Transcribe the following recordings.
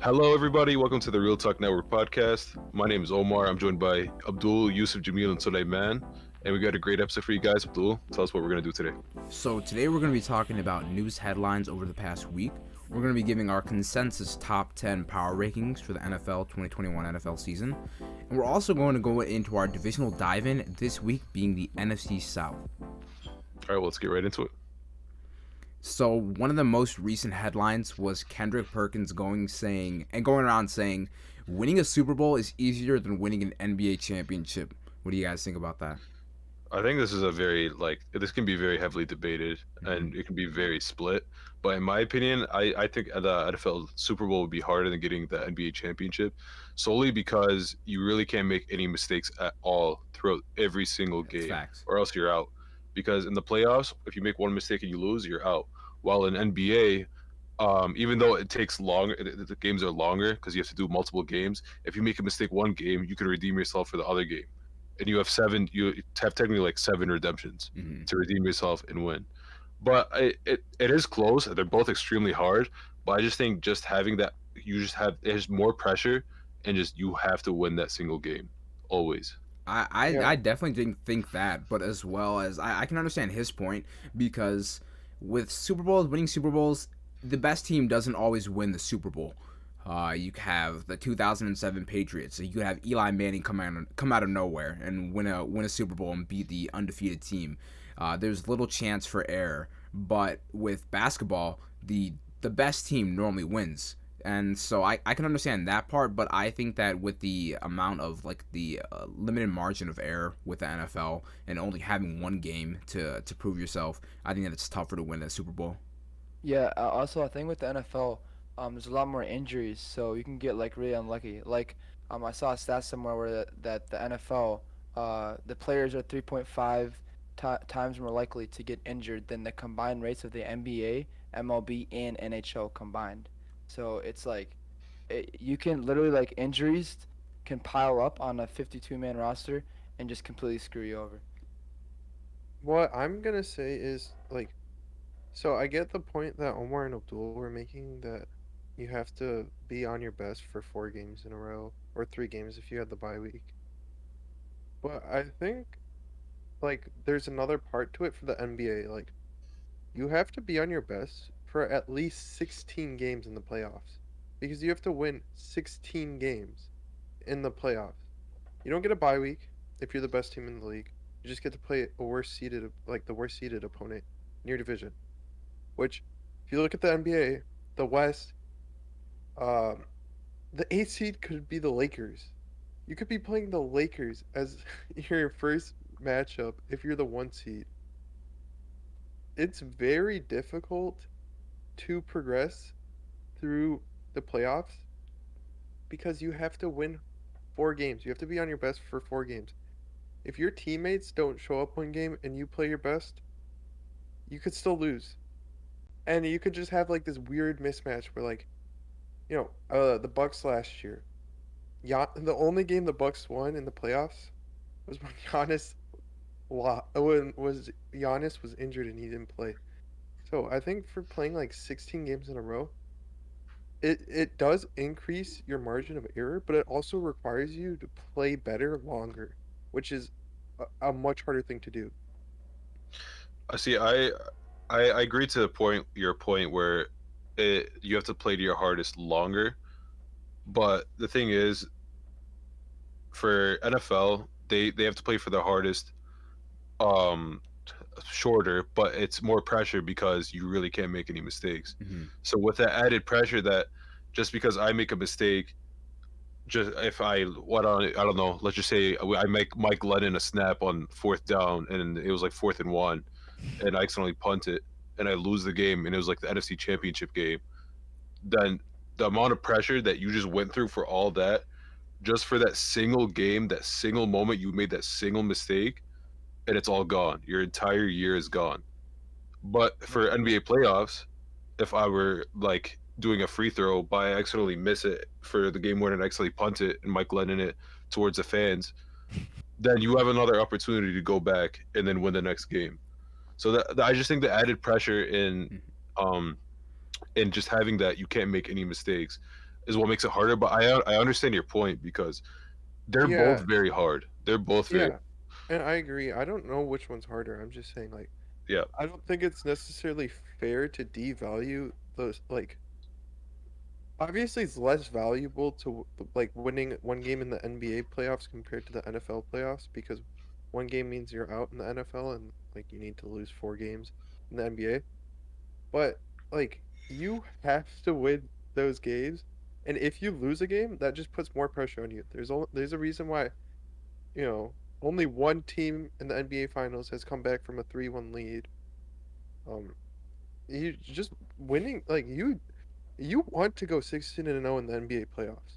Hello, everybody. Welcome to the Real Talk Network podcast. My name is Omar. I'm joined by Abdul, Yusuf, Jamil, and Sulaiman. And we got a great episode for you guys. Abdul, tell us what we're going to do today. So today we're going to be talking about news headlines over the past week. We're going to be giving our consensus top 10 power rankings for the NFL 2021 NFL season. And we're also going to go into our divisional dive-in this week being the NFC South. All right, well, let's get right into it. So one of the most recent headlines was Kendrick Perkins going around saying winning a Super Bowl is easier than winning an NBA championship. What do you guys think about that? I think this is this can be very heavily debated and it can be very split. But in my opinion, I think the NFL Super Bowl would be harder than getting the NBA championship solely because you really can't make any mistakes at all throughout every single game Facts. or else you're out. Because in the playoffs, if you make one mistake and you lose, you're out. While in NBA, even though it takes longer, the games are longer because you have to do multiple games. If you make a mistake one game, you can redeem yourself for the other game, and you have seven. You have technically like seven redemptions to redeem yourself and win. But it is close. They're both extremely hard. But I just think just having that, there's more pressure, and just you have to win that single game always. I definitely didn't think that, but as well as I can understand his point because with winning Super Bowls, the best team doesn't always win the Super Bowl. You have the 2007 Patriots. So you could have Eli Manning come out of nowhere and win a Super Bowl and beat the undefeated team. There's little chance for error, but with basketball, the best team normally wins. And so I can understand that part, but I think that with the amount of the limited margin of error with the NFL and only having one game to prove yourself, I think that it's tougher to win a Super Bowl. Yeah, also I think with the NFL, there's a lot more injuries, so you can get really unlucky. I saw a stat somewhere where that the NFL, the players are 3.5 times more likely to get injured than the combined rates of the NBA, MLB, and NHL combined. So it's you can literally injuries can pile up on a 52-man roster and just completely screw you over. What I'm gonna say is so I get the point that Omar and Abdul were making that you have to be on your best for 4 games in a row or 3 games if you had the bye week. But I think there's another part to it for the NBA. You have to be on your best for at least 16 games in the playoffs because you have to win 16 games in the playoffs. You don't get a bye week if you're the best team in the league. You just get to play the worst seeded opponent in your division. Which, if you look at the NBA, the West, the 8th seed could be the Lakers. You could be playing the Lakers as your first matchup if you're the 1 seed. It's very difficult to progress through the playoffs because you have to win 4 games. You have to be on your best for 4 games. If your teammates don't show up one game and you play your best, you could still lose. And you could just have this weird mismatch where the Bucks last year. The only game the Bucks won in the playoffs was when Giannis was injured and he didn't play. So I think for playing 16 games in a row, it does increase your margin of error, but it also requires you to play better longer, which is a much harder thing to do. I see. I agree to your point where you have to play to your hardest longer, but the thing is, for NFL, they have to play for the hardest shorter, but it's more pressure because you really can't make any mistakes. So with that added pressure that just because I make a mistake, just if I don't know, let's just say I make Mike Lennon a snap on 4th down and it was 4th and 1 and I accidentally punt it and I lose the game and it was the NFC championship game, then the amount of pressure that you just went through for all that, just for that single game, that single moment you made that single mistake, and it's all gone. Your entire year is gone. But for NBA playoffs, if I were doing a free throw, but I accidentally miss it for the game winner and accidentally punt it and Mike Lennon it towards the fans, then you have another opportunity to go back and then win the next game. So I just think the added pressure in just having that you can't make any mistakes is what makes it harder. But I understand your point because they're both Yeah, very hard. They're both very yeah, and I agree. I don't know which one's harder. I'm just saying, like, yeah I don't think it's necessarily fair to devalue those. Like, obviously, it's less valuable to like winning one game in the NBA playoffs compared to the NFL playoffs because one game means you're out in the NFL and like you need to lose 4 games in the NBA. But like you have to win those games, and if you lose a game, that just puts more pressure on you. There's a reason why, you know, only one team in the NBA finals has come back from a 3-1 lead. Um you just winning like you want to go 16-0 in the NBA playoffs.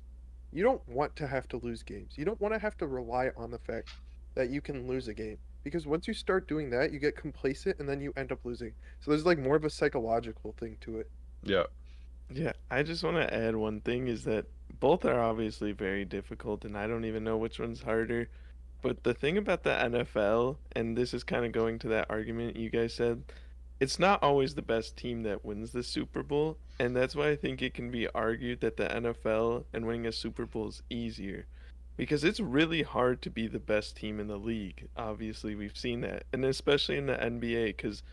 You don't want to have to lose games. You don't want to have to rely on the fact that you can lose a game because once you start doing that, you get complacent and then you end up losing. So there's like more of a psychological thing to it. yeah Yeah, I just want to add one thing is that both are obviously very difficult, and I don't even know which one's harder. But the thing about the NFL, and this is kind of going to that argument you guys said, it's not always the best team that wins the Super Bowl, and that's why I think it can be argued that the NFL and winning a Super Bowl is easier. Because it's really hard to be the best team in the league. Obviously, we've seen that, and especially in the NBA, because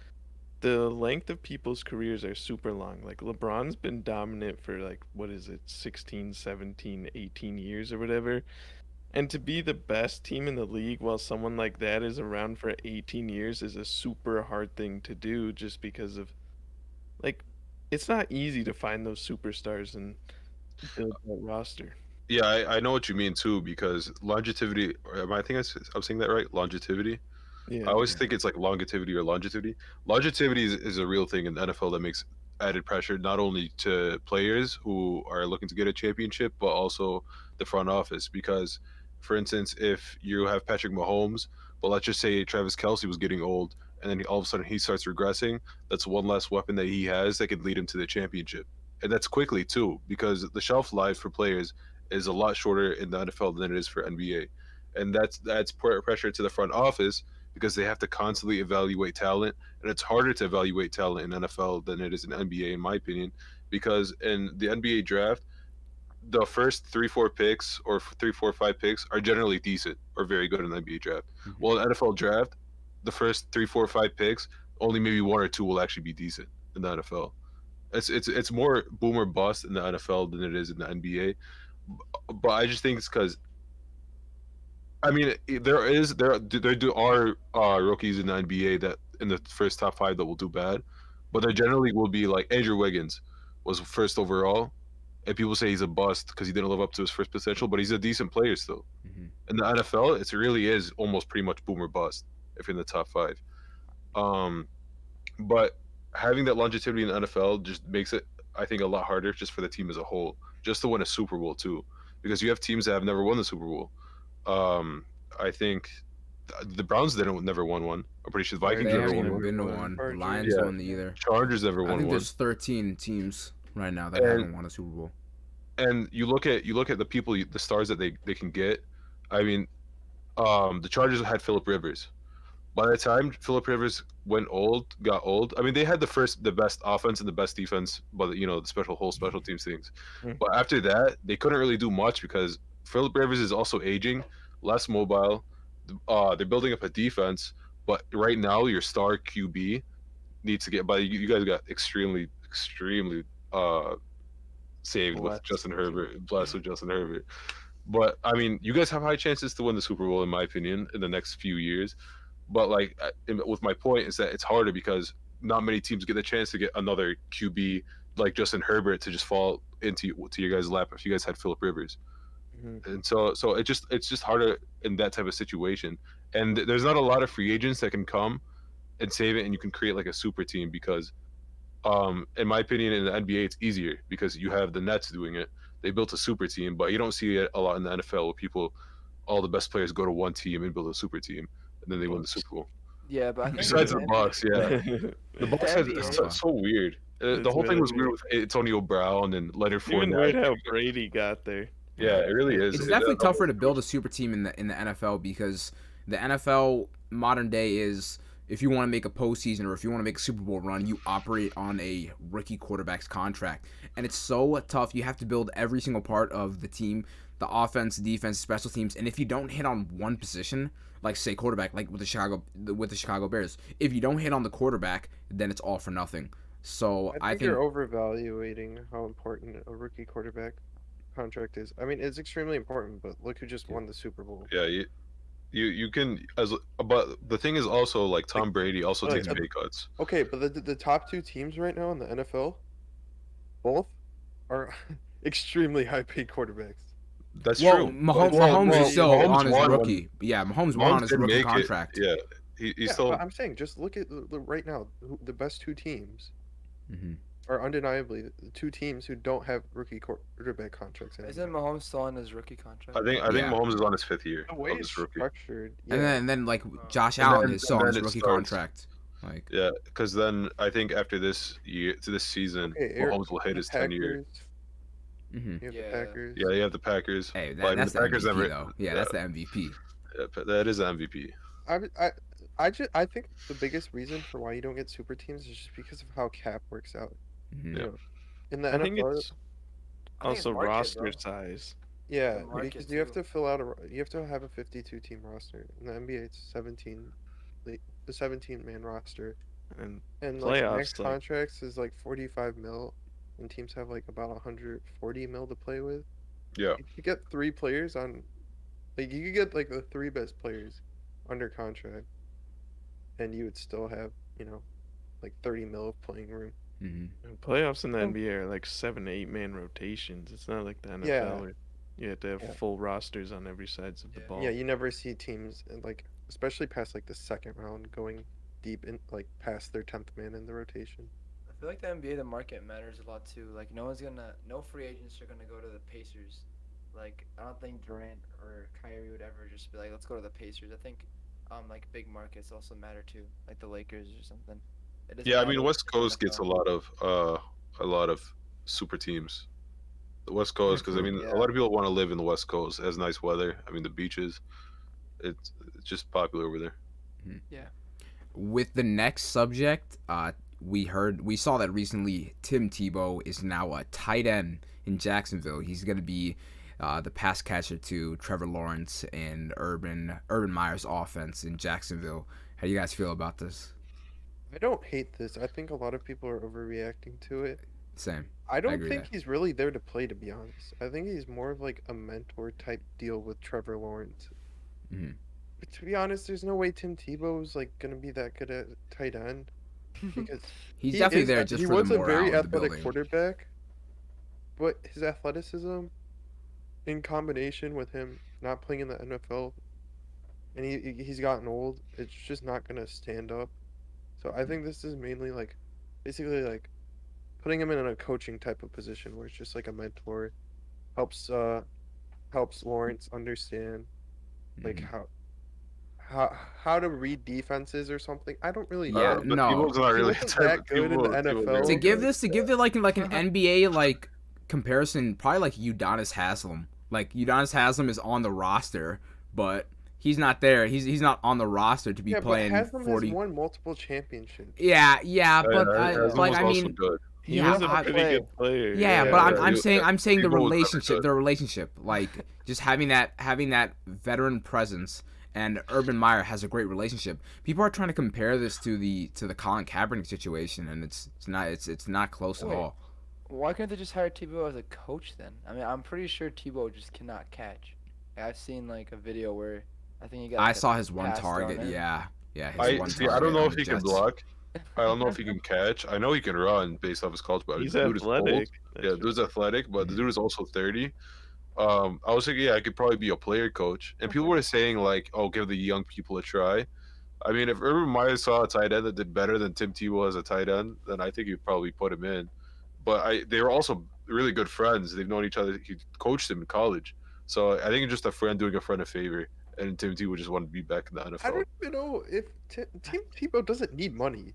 the length of people's careers are super long. Like LeBron's been dominant for like what is it, 16, 17, 18 years or whatever. And to be the best team in the league while someone like that is around for 18 years is a super hard thing to do just because of like it's not easy to find those superstars and build that roster. yeah. I know what you mean too because longevity. I think I'm saying that right. Longevity. I Yeah. always think it's like longevity or longevity. Longevity is a real thing in the NFL that makes added pressure not only to players who are looking to get a championship, but also the front office. Because, for instance, if you have Patrick Mahomes, but let's just say Travis Kelsey was getting old, and then all of a sudden he starts regressing, that's one less weapon that he has that could lead him to the championship. And that's quickly too, because the shelf life for players is a lot shorter in the NFL than it is for NBA. And that's pressure to the front office because they have to constantly evaluate talent, and it's harder to evaluate talent in NFL than it is in NBA, in my opinion, because in the NBA draft, the first 3, 4 picks or 3, 4, 5 picks are generally decent or very good in the NBA draft. Mhm. Well, in NFL draft, the first 3, 4, 5 picks, only maybe 1 or 2 will actually be decent in the NFL. It's more boom or bust in the NFL than it is in the NBA. But I just think it's because I mean, there are rookies in the NBA that in the first top 5 that will do bad, but there generally will be like Andrew Wiggins was first overall, and people say he's a bust because he didn't live up to his first potential, but he's a decent player still. Mhm. In the NFL, it really is almost pretty much boom or bust if you're in the top 5. Um, but having that longevity in the NFL just makes it, I think, a lot harder just for the team as a whole, just to win a Super Bowl too, because you have teams that have never won the Super Bowl. Um, I think the Browns didn't never won one. I'm pretty sure the Vikings They never haven't won even one. been to One. one. The Chargers. Lions Yeah. won either. Chargers never I won think one. there's 13 teams right now that And haven't won a Super Bowl. and you look at the people, the stars that they can get. I mean, the Chargers had Philip Rivers. By the time Philip Rivers got old. I mean, they had the best offense and the best defense, but the whole special teams things. Mhm. But after that, they couldn't really do much because Philip Rivers is also aging, less mobile. They're building up a defense, but right now your star QB needs to get. But you guys got extremely saved with Blessed. Justin Herbert, blessed with Justin Herbert. But I mean, you guys have high chances to win the Super Bowl, in my opinion, in the next few years. But like, with my point is that it's harder because not many teams get the chance to get another QB like Justin Herbert to just fall into your guys' lap if you guys had Philip Rivers. Mhm. And so it's just harder in that type of situation. And there's not a lot of free agents that can come and save it, and you can create like a super team because, in my opinion, in the NBA it's easier because you have the Nets doing it. They built a super team, but you don't see it a lot in the NFL where all the best players go to one team and build a super team, and then they win the Super Bowl. Yeah, but I think Besides with the the Bucks, yeah, the Bucks had NBA it's so weird. The It's whole thing really was weird weird. with Antonio Brown and Leonard It's even Fournette. weird how Brady got there. Yeah, it really is. It's It- definitely that tougher whole to build a situation. super team in the NFL because the NFL modern day is if you want to make a postseason or if you want to make a Super Bowl run, you operate on a rookie quarterback's contract. And it's so tough. You have to build every single part of the team, the offense, defense, special teams. And if you don't hit on one position, like say quarterback, like with the Chicago Bears, if you don't hit on the quarterback, then it's all for nothing. So I think you're overvaluating how important a rookie quarterback contract is. I mean, it's extremely important, but look who just won the Super Bowl. Yeah, you can but the thing is also like Tom Brady also takes pay cuts. Okay, but the top two teams right now in the NFL, both are extremely high paid quarterbacks. That's well, true. Mahomes is still Mahomes on his won rookie. Yeah, Mahomes won on his rookie contract. Yeah, he's still. But I'm saying, just look at right now. The best two teams are undeniably the two teams who don't have rookie quarterback contracts. Isn't Mahomes still on his rookie contract? I think Mahomes is on his 5th year The way of it's his rookie. structured, And then like Josh Allen is still on his rookie contract. Like yeah, because then I think after this season, Mahomes will hit his 10 years. You have the Packers. Yeah, you have the Packers. Hey, But that's the the Packers MVP though. Yeah, that's the MVP. Yeah, that is the MVP. I think the biggest reason for why you don't get super teams is just because of how cap works out. Mhm. You know, in the I think NFL, it's also market, roster bro. size. yeah, the market because you have too. to fill out you have to have a 52 team roster. In the NBA, it's 17, the 17-man roster, And and like playoffs, max like- contracts is like 45 mil, and teams have like about 140 mil to play with. Yeah. You could get 3 players on, like you could get like the 3 best players under contract, and you would still have like 30 mil of playing room. Mhm. And playoffs in the NBA are like 7 to 8 man rotations. It's not like the NFL Yeah. where you have to have Yeah. full rosters on every sides of the ball. Yeah, you never see teams like, especially past like the second round, going deep in like past their 10th man in the rotation. I feel like the NBA, the market matters a lot too. Like no free agents are gonna go to the Pacers. Like I don't think Durant or Kyrie would ever just be like, let's go to the Pacers. I think like big markets also matter too, like the Lakers or something. Yeah, I mean West Coast gets a lot of super teams. The West Coast, because I mean a lot of people want to live in the West Coast. It has nice weather. I mean the beaches. It's just popular over there. Yeah. With the next subject, we saw that recently Tim Tebow is now a tight end in Jacksonville. He's going to be the pass catcher to Trevor Lawrence and Urban Meyer's offense in Jacksonville. How do you guys feel about this? I don't hate this. I think a lot of people are overreacting to it. Same. I don't agree think there. he's really there to play, to be honest. I think he's more of like a mentor type deal with Trevor Lawrence. Mhm. But to be honest, there's no way Tim Tebow is like gonna be that good at tight end because He's he definitely is there a- just he for was the a morale very of the athletic building. quarterback, but his athleticism, in combination with him not playing in the NFL, and he's gotten old, it's just not gonna stand up. So I think this is mainly like, basically like, putting him in a coaching type of position where it's just like a mentor, helps Lawrence understand like Mhm. how to read defenses or something. I don't really Yeah, know. but no. Tebow's not He really wasn't that good in the NFL. To give it like an NBA like comparison, probably like Udonis Haslem. Like Udonis Haslem is on the roster, but he's not there. He's not on the roster to be Yeah, playing but Haslam 40. has won multiple championships. Yeah, but like I mean, good. He yeah, was a pretty good player. yeah, Yeah, but yeah, I'm saying the Tebow was never relationship, good. like just having that veteran presence. And Urban Meyer has a great relationship. People are trying to compare this to the Colin Kaepernick situation, and it's not close at Wait. all. Why couldn't they just hire Tebow as a coach then? I mean, I'm pretty sure Tebow just cannot catch. I've seen like a video where I think he got. I like, a saw his one pass thrown target. in. Yeah. His I one see. I target don't know on if the he can Jets. block. I don't know if he can catch. I know he can run based off his college, but He's the dude is old. athletic. Yeah, dude's athletic, but the dude is also 30. I was thinking, yeah, I could probably be a player coach. And people were saying like, oh, give the young people a try. I mean, if Urban Meyer saw a tight end that did better than Tim Tebow as a tight end, then I think he'd probably put him in. But they were also really good friends. They've known each other. He coached him in college. So I think it's just a friend doing a friend a favor. And Tim Tebow just wanted to be back in the NFL. I don't even know if Tim Tebow doesn't need money.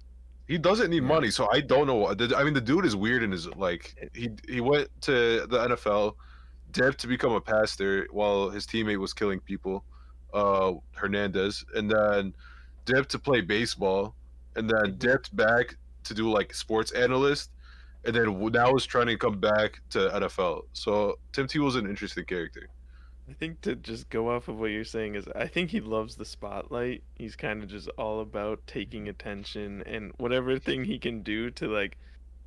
He doesn't need money, so I don't know. I mean, the dude is weird in his like. He went to the NFL, dipped to become a pastor while his teammate was killing people, Hernandez, and then dipped to play baseball, and then dipped back to do like sports analyst, and then now is trying to come back to NFL. So Tim Tebow's an interesting character. I think to just go off of what you're saying is I think he loves the spotlight. He's kind of just all about taking attention and whatever thing he can do to like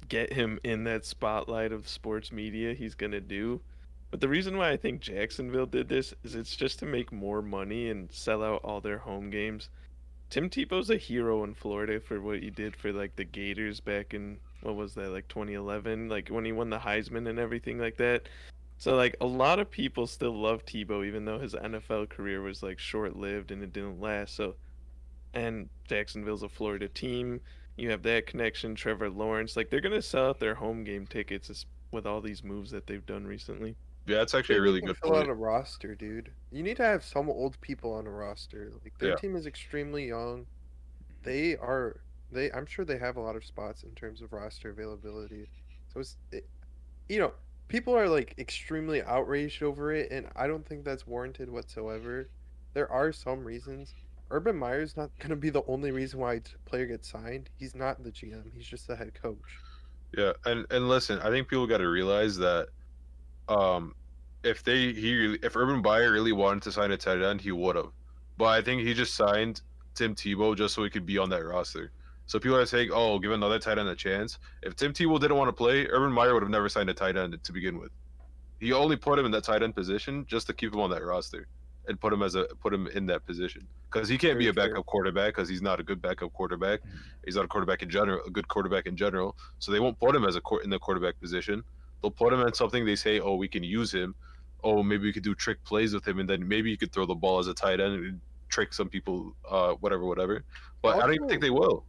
get him in that spotlight of sports media, he's gonna do. But the reason why I think Jacksonville did this is it's just to make more money and sell out all their home games. Tim Tebow's a hero in Florida for what he did for like the Gators back in what was that, like 2011, like when he won the Heisman and everything like that. So like a lot of people still love Tebow even though his NFL career was like short-lived and it didn't last. So and Jacksonville's a Florida team. You have that connection, Trevor Lawrence. Like they're gonna sell out their home game tickets with all these moves that they've done recently. Yeah, that's actually a They really can good fill out point. a roster, dude. You need to have some old people on a roster. Like their Yeah. team is extremely young. They are I'm sure they have a lot of spots in terms of roster availability. So you know, people are like extremely outraged over it, and I don't think that's warranted whatsoever. There are some reasons. Urban Meyer's not gonna be the only reason why a player gets signed. He's not the GM. He's just the head coach. Yeah, and listen, I think people got to realize that um if Urban Meyer really wanted to sign a tight end, he would have. But I think he just signed Tim Tebow just so he could be on that roster. So people are saying, "Oh, give another tight end a chance." If Tim Tebow didn't want to play, Urban Meyer would have never signed a tight end to begin with. He only put him in that tight end position just to keep him on that roster and put him in that position because he can't be a Very backup quarterback because he's not a good backup quarterback. He's not a quarterback in general, a good quarterback in general. So they won't put him in the quarterback position. They'll put him in something they say, "Oh, we can use him. Oh, maybe we could do trick plays with him, and then maybe you could throw the ball as a tight end and trick some people, whatever." But I don't even think they will.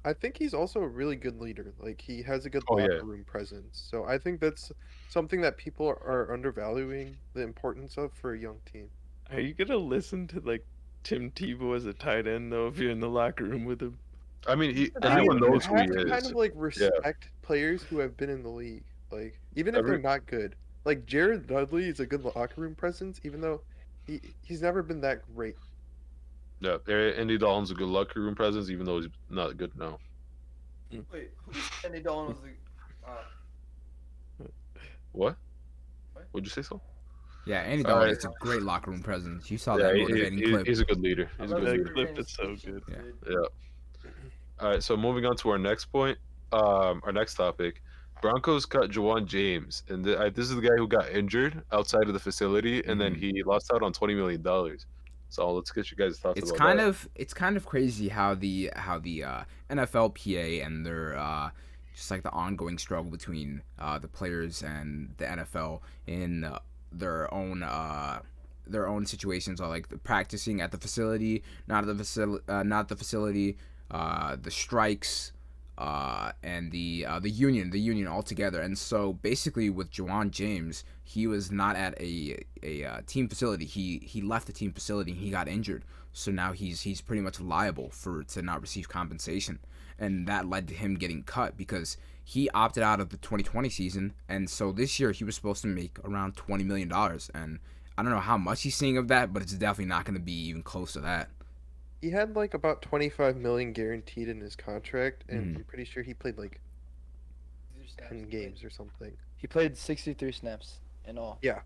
I think he's also a really good leader. Like he has a good Oh, locker yeah. room presence. So I think that's something that people are undervaluing the importance of for a young team. Are you gonna listen to like Tim Tebow as a tight end though if you're in the locker room with him? I mean, I everyone mean, knows you who he have to kind is. of like respect players who have been in the league. Like even if they're Every not good. Like Jared Dudley is a good locker room presence, even though he's never been that great. yeah, Andy Dalton's a good locker room presence, even though he's not good now. Wait, Andy Dalton was the. What? Would you say so? Yeah, Andy All Dalton right. is a great locker room presence. You saw Yeah, that motivating clip. he's a good leader. I He's a love good the leader. That clip European is so speeches, good. Yeah. dude. Yeah. All right, so moving on to our next point, our next topic. Broncos cut Jawan James, and this is the guy who got injured outside of the facility, and then he lost out on $20 million. So let's get you guys' thoughts It's about kind that. of crazy how the NFLPA and their just like the ongoing struggle between the players and the NFL in their own situations are like the practicing at the facility, not the facility, the strikes, and the union altogether. And so basically, with Jawan James, he was not at a team facility. He left the team facility and he got injured. So now he's pretty much liable to not receive compensation, and that led to him getting cut because he opted out of the 2020 season, and so this year he was supposed to make around $20 million, and I don't know how much he's seeing of that, but it's definitely not going to be even close to that. He had like about 25 million guaranteed in his contract, and Mhm. I'm pretty sure he played like 10 games or something. He played 63 snaps in all. He How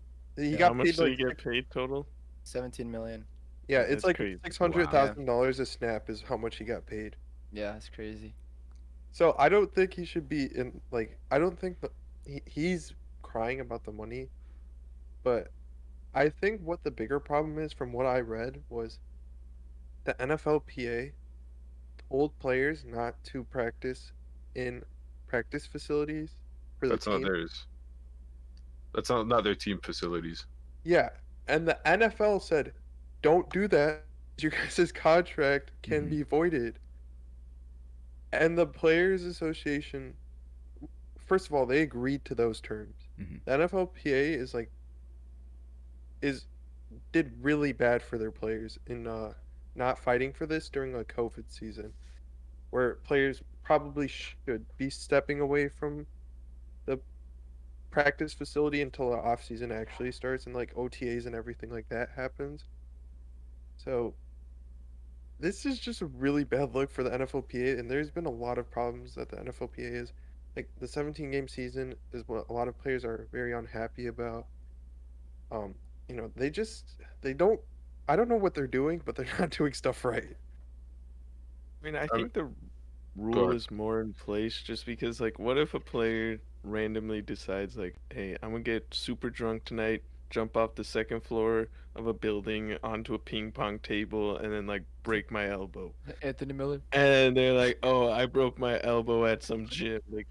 got much paid did he like get paid total? 17 million. yeah, That's it's like crazy. $600,000 a snap is how much he got paid. Yeah, that's crazy. So I don't think he should be in like I don't think that he's crying about the money, but I think what the bigger problem is from what I read was the NFLPA told players not to practice in practice facilities for the That's not team. theirs. That's not their team facilities. Yeah, and the NFL said, "Don't do that. Your guys' contract can Mhm. be voided." And the Players Association, first of all, they agreed to those terms. Mhm. The NFLPA did really bad for their players in not fighting for this during a COVID season, where players probably should be stepping away from the practice facility until the off season actually starts and like OTAs and everything like that happens. So this is just a really bad look for the NFLPA, and there's been a lot of problems that the NFLPA is like the 17-game season is what a lot of players are very unhappy about. Um, they don't. I don't know what they're doing, but they're not doing stuff right. I mean, I I mean, think the go rule ahead. is more in place just because, like, what if a player randomly decides, like, hey, I'm gonna get super drunk tonight, jump off the second floor of a building onto a ping pong table, and then, like, break my elbow? Anthony Miller. And they're like, oh, I broke my elbow at some gym. Like,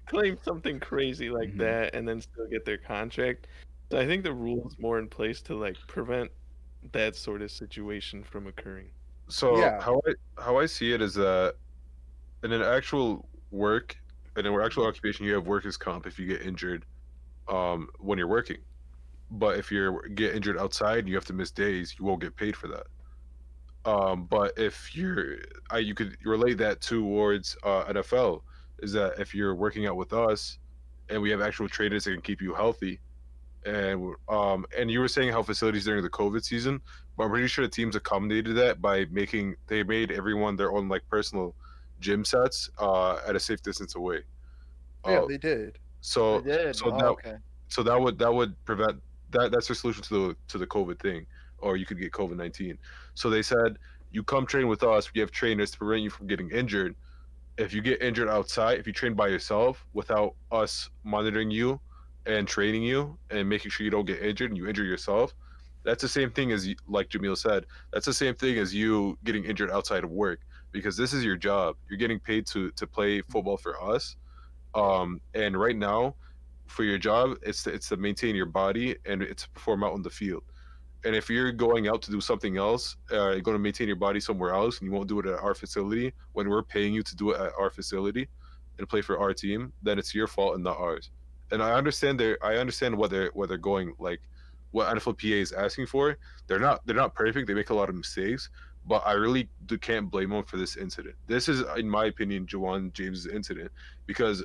claim something crazy like Hmm. that and then still get their contract. So I think the rule is more in place to, like, prevent that sort of situation from occurring. So Yeah, how I see it is that in an actual work, in an actual occupation, you have workers' comp if you get injured when you're working. But if you get injured outside, you have to miss days. You won't get paid for that. But if you could relate that towards NFL, is that if you're working out with us, and we have actual trainers that can keep you healthy, and you were saying how facilities during the COVID season, but I'm pretty sure the teams accommodated that by they made everyone their own like personal gym sets at a safe distance away. yeah, Uh, they did. They so did. so Oh, that okay. that would prevent that. That's the solution to the COVID thing, or you could get COVID-19. So they said you come train with us. We have trainers to prevent you from getting injured. If you get injured outside, if you train by yourself without us monitoring you and training you and making sure you don't get injured and you injure yourself, that's the same thing as like Jamil said. That's the same thing as you getting injured outside of work because this is your job. You're getting paid to play football for us. Yeah. And right now, for your job, it's to maintain your body and it's to perform out on the field. And if you're going out to do something else, you're going to maintain your body somewhere else, and you won't do it at our facility when we're paying you to do it at our facility and play for our team, then it's your fault and not ours. And I understand what they're going like, what NFLPA is asking for. They're not perfect. They make a lot of mistakes, but I really can't blame them for this incident. This is, in my opinion, Jawan James's incident because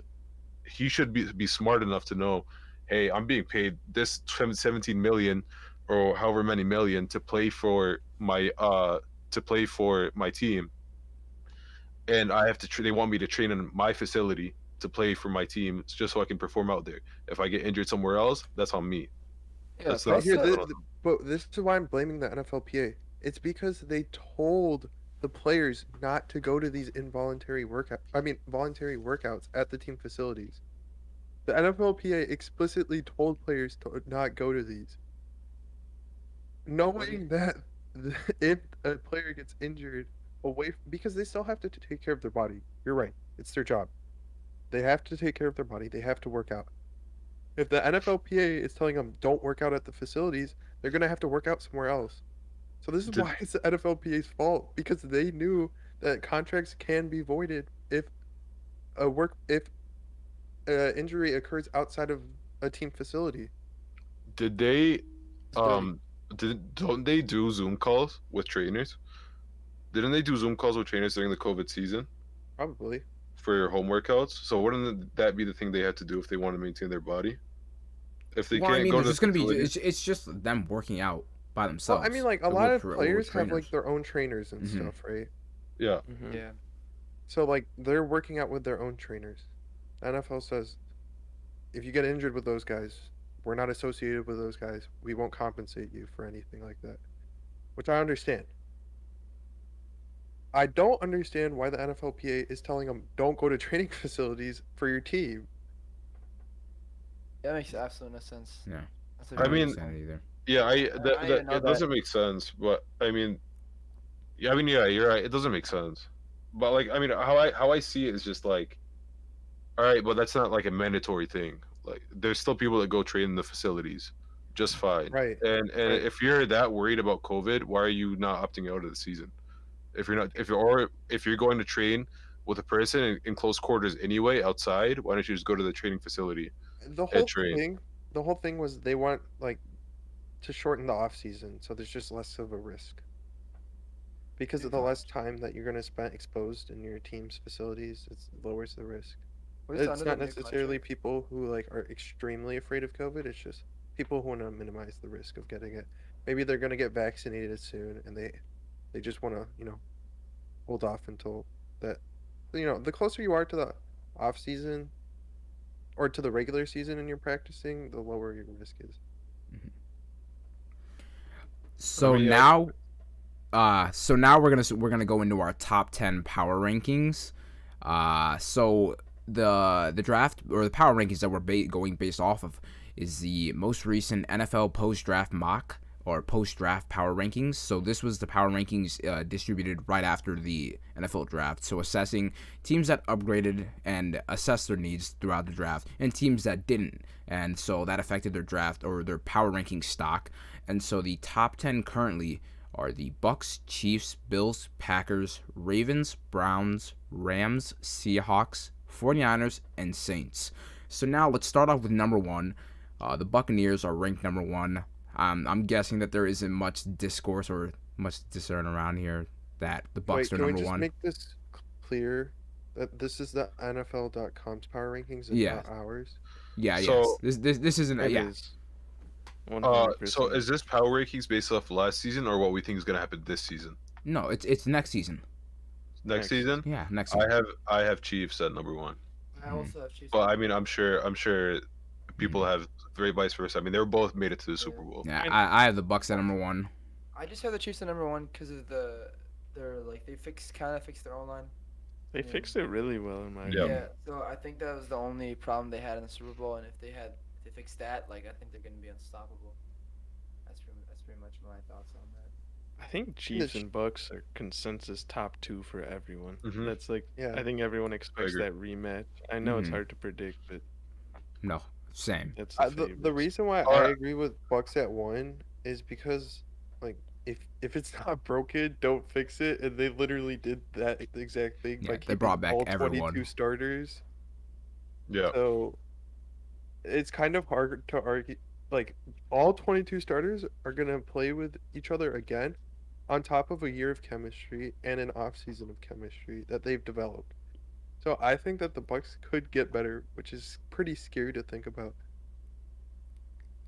he should be smart enough to know, hey, I'm being paid this 17 million or however many million to play for my team, and I have to. They want me to train in my facility to play for my team just so I can perform out there. If I get injured somewhere else, that's on me. Yeah. That's But not. Plus, here, That's not but this is why I'm blaming the NFLPA. It's because they told the players not to go to these voluntary workouts at the team facilities. The NFLPA explicitly told players to not go to these, what do you, knowing that if a player gets injured because they still have to take care of their body. You're right. It's their job. They have to take care of their body. They have to work out. If the NFLPA is telling them don't work out at the facilities, they're gonna have to work out somewhere else. So this is did, why it's the NFLPA's fault because they knew that contracts can be voided if injury occurs outside of a team facility. did they it's dirty. um don't they do Zoom calls with trainers? Didn't they do Zoom calls with trainers during the COVID season Probably. for your home workouts? So wouldn't that be the thing they had to do if they want to maintain their body? If they Well, I can't mean, go there's to the just gonna be facility? it's just them working out by Well, I mean, themselves like a lot of with players have like trainers. their own trainers and Hmm. stuff, right? Yeah. Mm-hmm. Yeah. So like they're working out with their own trainers. NFL says if you get injured with those guys, we're not associated with those guys. We won't compensate you for anything like that, which I understand. I don't understand why the NFLPA is telling them don't go to training facilities for your team. That makes absolutely no sense. Yeah, That's a I I don't very mean, good understand point. it either. yeah, I didn't even know it that. doesn't make sense, but I mean, yeah, I mean, yeah, you're right. It doesn't make sense. But like, I mean, how I see it is just like, all right, but that's not like a mandatory thing. Like, there's still people that go train in the facilities, just fine. Right. And Right. if you're that worried about COVID, why are you not opting out of the season? If you're not, if you're going to train with a person in close quarters anyway outside, why don't you just go to the training facility The and whole train? thing, the whole thing was they want like to shorten the off season, so there's just less of a risk. Because of the less time that you're going to spend exposed in your team's facilities, it lowers the risk. What is It's under not the new necessarily contract? people who like are extremely afraid of COVID. It's just people who want to minimize the risk of getting it. Maybe they're going to get vaccinated soon, and They just want to, hold off until that. The closer you are to the off season or to the regular season and you're practicing, the lower your risk is. I So mean, yeah, now, we're gonna go into our top 10 power rankings. So the draft or the power rankings that we're going based off of is the most recent NFL post draft mock or post draft power rankings. So this was the power rankings distributed right after the NFL draft. So assessing teams that upgraded and assessed their needs throughout the draft, and teams that didn't, and so that affected their draft or their power ranking stock. And so the top 10 currently are the Bucks, Chiefs, Bills, Packers, Ravens, Browns, Rams, Seahawks, 49ers, and Saints. So now let's start off with number one. The Buccaneers are ranked number one. I'm guessing that there isn't much discourse or much discern around here that the Bucks Wait, are can we number just one. make this clear that this is the NFL.com's power rankings and Yeah. not ours? Yeah, So- yes. This isn't. It Yeah. is 100%. So is this power rankings based off last season or what we think is gonna happen this season? No, it's next season. Next Next season? Yeah, next season. I have Chiefs at number one. I also have Chiefs. But I mean, I'm sure people have very vice versa. I mean, they were both made it to the Super Bowl. Yeah, I have the Bucks at number one. I just have the Chiefs at number one because of they're like they kind of fixed their own line. They fixed it really well in my Yeah. opinion. Yeah. So I think that was the only problem they had in the Super Bowl, and if they fixed that, like I think they're gonna be unstoppable. That's pretty much my thoughts on that. I think Chiefs and Bucks are consensus top two for everyone. Mhm. That's like Yeah. I think everyone expects agree. that rematch. I know it's Mhm. hard to predict, but No, same. that's The favorites. reason why I Alright. agree with Bucks at one is because like if it's not broken, don't fix it, and they literally did that exact thing Yeah, by they keeping brought back all everyone. 22 starters. Yeah. So it's kind of hard to argue. Like all 22 starters are gonna play with each other again, on top of a year of chemistry and an off season of chemistry that they've developed. So I think that the Bucks could get better, which is pretty scary to think about.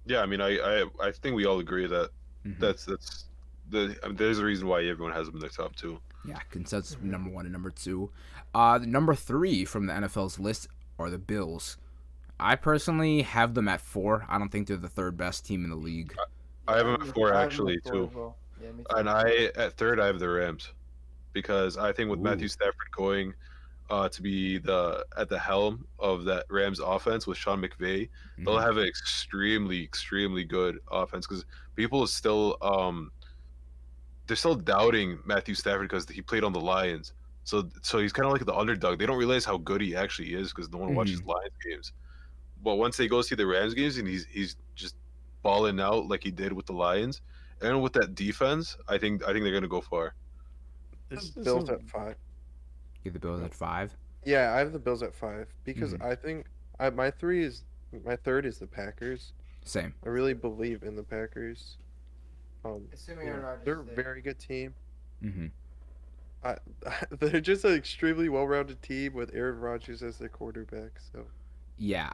Yeah, I mean, I think we all agree that Mhm. there's a reason why everyone has them in the top two. Yeah, consensus number one and number two. The number three from the NFL's list are the Bills. I personally have them at four. I don't think they're the third best team in the league. I have them at four I have them actually at four too. as well. Yeah, me too. And at third I have the Rams, because I think with Ooh. Matthew Stafford going to be at the helm of that Rams offense with Sean McVay, they'll Mhm. have an extremely good offense because people are still they're still doubting Matthew Stafford because he played on the Lions. So he's kind of like the underdog. They don't realize how good he actually is because no one watches Lions games. But once they go see the Rams games and he's just balling out like he did with the Lions, and with that defense, I think they're gonna go far. This is Bills a- at 5. Give the Bills at five. Yeah, I have the Bills at 5 because Mhm. I think my third is the Packers. Same. I really believe in the Packers. Assuming Aaron Rodgers They're is a there. very good team. Mm-hmm. They're just an extremely well-rounded team with Aaron Rodgers as their quarterback. So Yeah,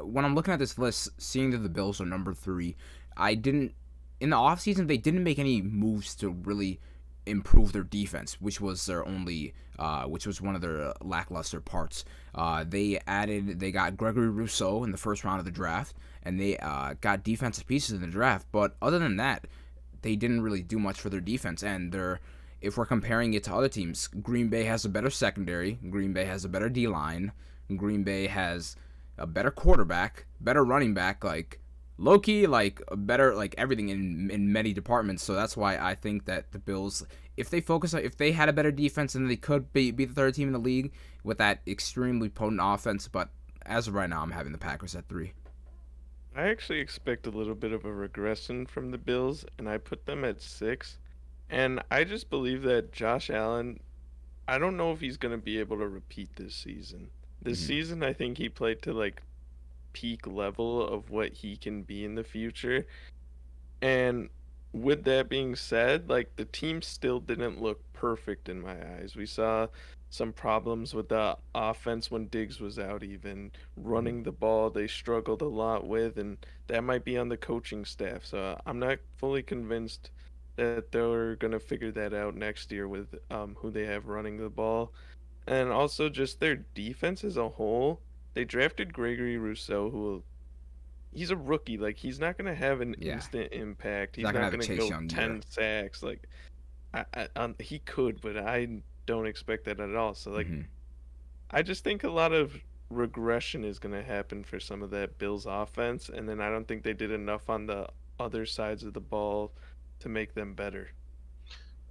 when I'm looking at this list, seeing that the Bills are number three, in the offseason they didn't make any moves to really improve their defense, which was which was one of their lackluster parts. They got Gregory Rousseau in the first round of the draft, and they got defensive pieces in the draft. But other than that, they didn't really do much for their defense. And if we're comparing it to other teams, Green Bay has a better secondary. Green Bay has a better D line. Green Bay has a better quarterback, better running back, like low-key, like better, like everything in many departments. So that's why I think that the Bills, if they had a better defense, then they could be the third team in the league with that extremely potent offense. But as of right now, I'm having the Packers at 3. I actually expect a little bit of a regression from the Bills, and I put them at 6. And I just believe that Josh Allen, I don't know if he's going to be able to repeat this season. This Mhm. season, I think he played to like peak level of what he can be in the future. And with that being said, like the team still didn't look perfect in my eyes. We saw some problems with the offense when Diggs was out, even running the ball, they struggled a lot with, and that might be on the coaching staff. So I'm not fully convinced that they're gonna figure that out next year with who they have running the ball, and also just their defense as a whole. They drafted Gregory Rousseau, who he's a rookie. Like he's not gonna have an Yeah. instant impact. He's Not not gonna have a gonna Chase go Young 10 either. sacks. Like he could, but I don't expect that at all. So like Mhm. I just think a lot of regression is gonna happen for some of that Bills offense, and then I don't think they did enough on the other sides of the ball to make them better.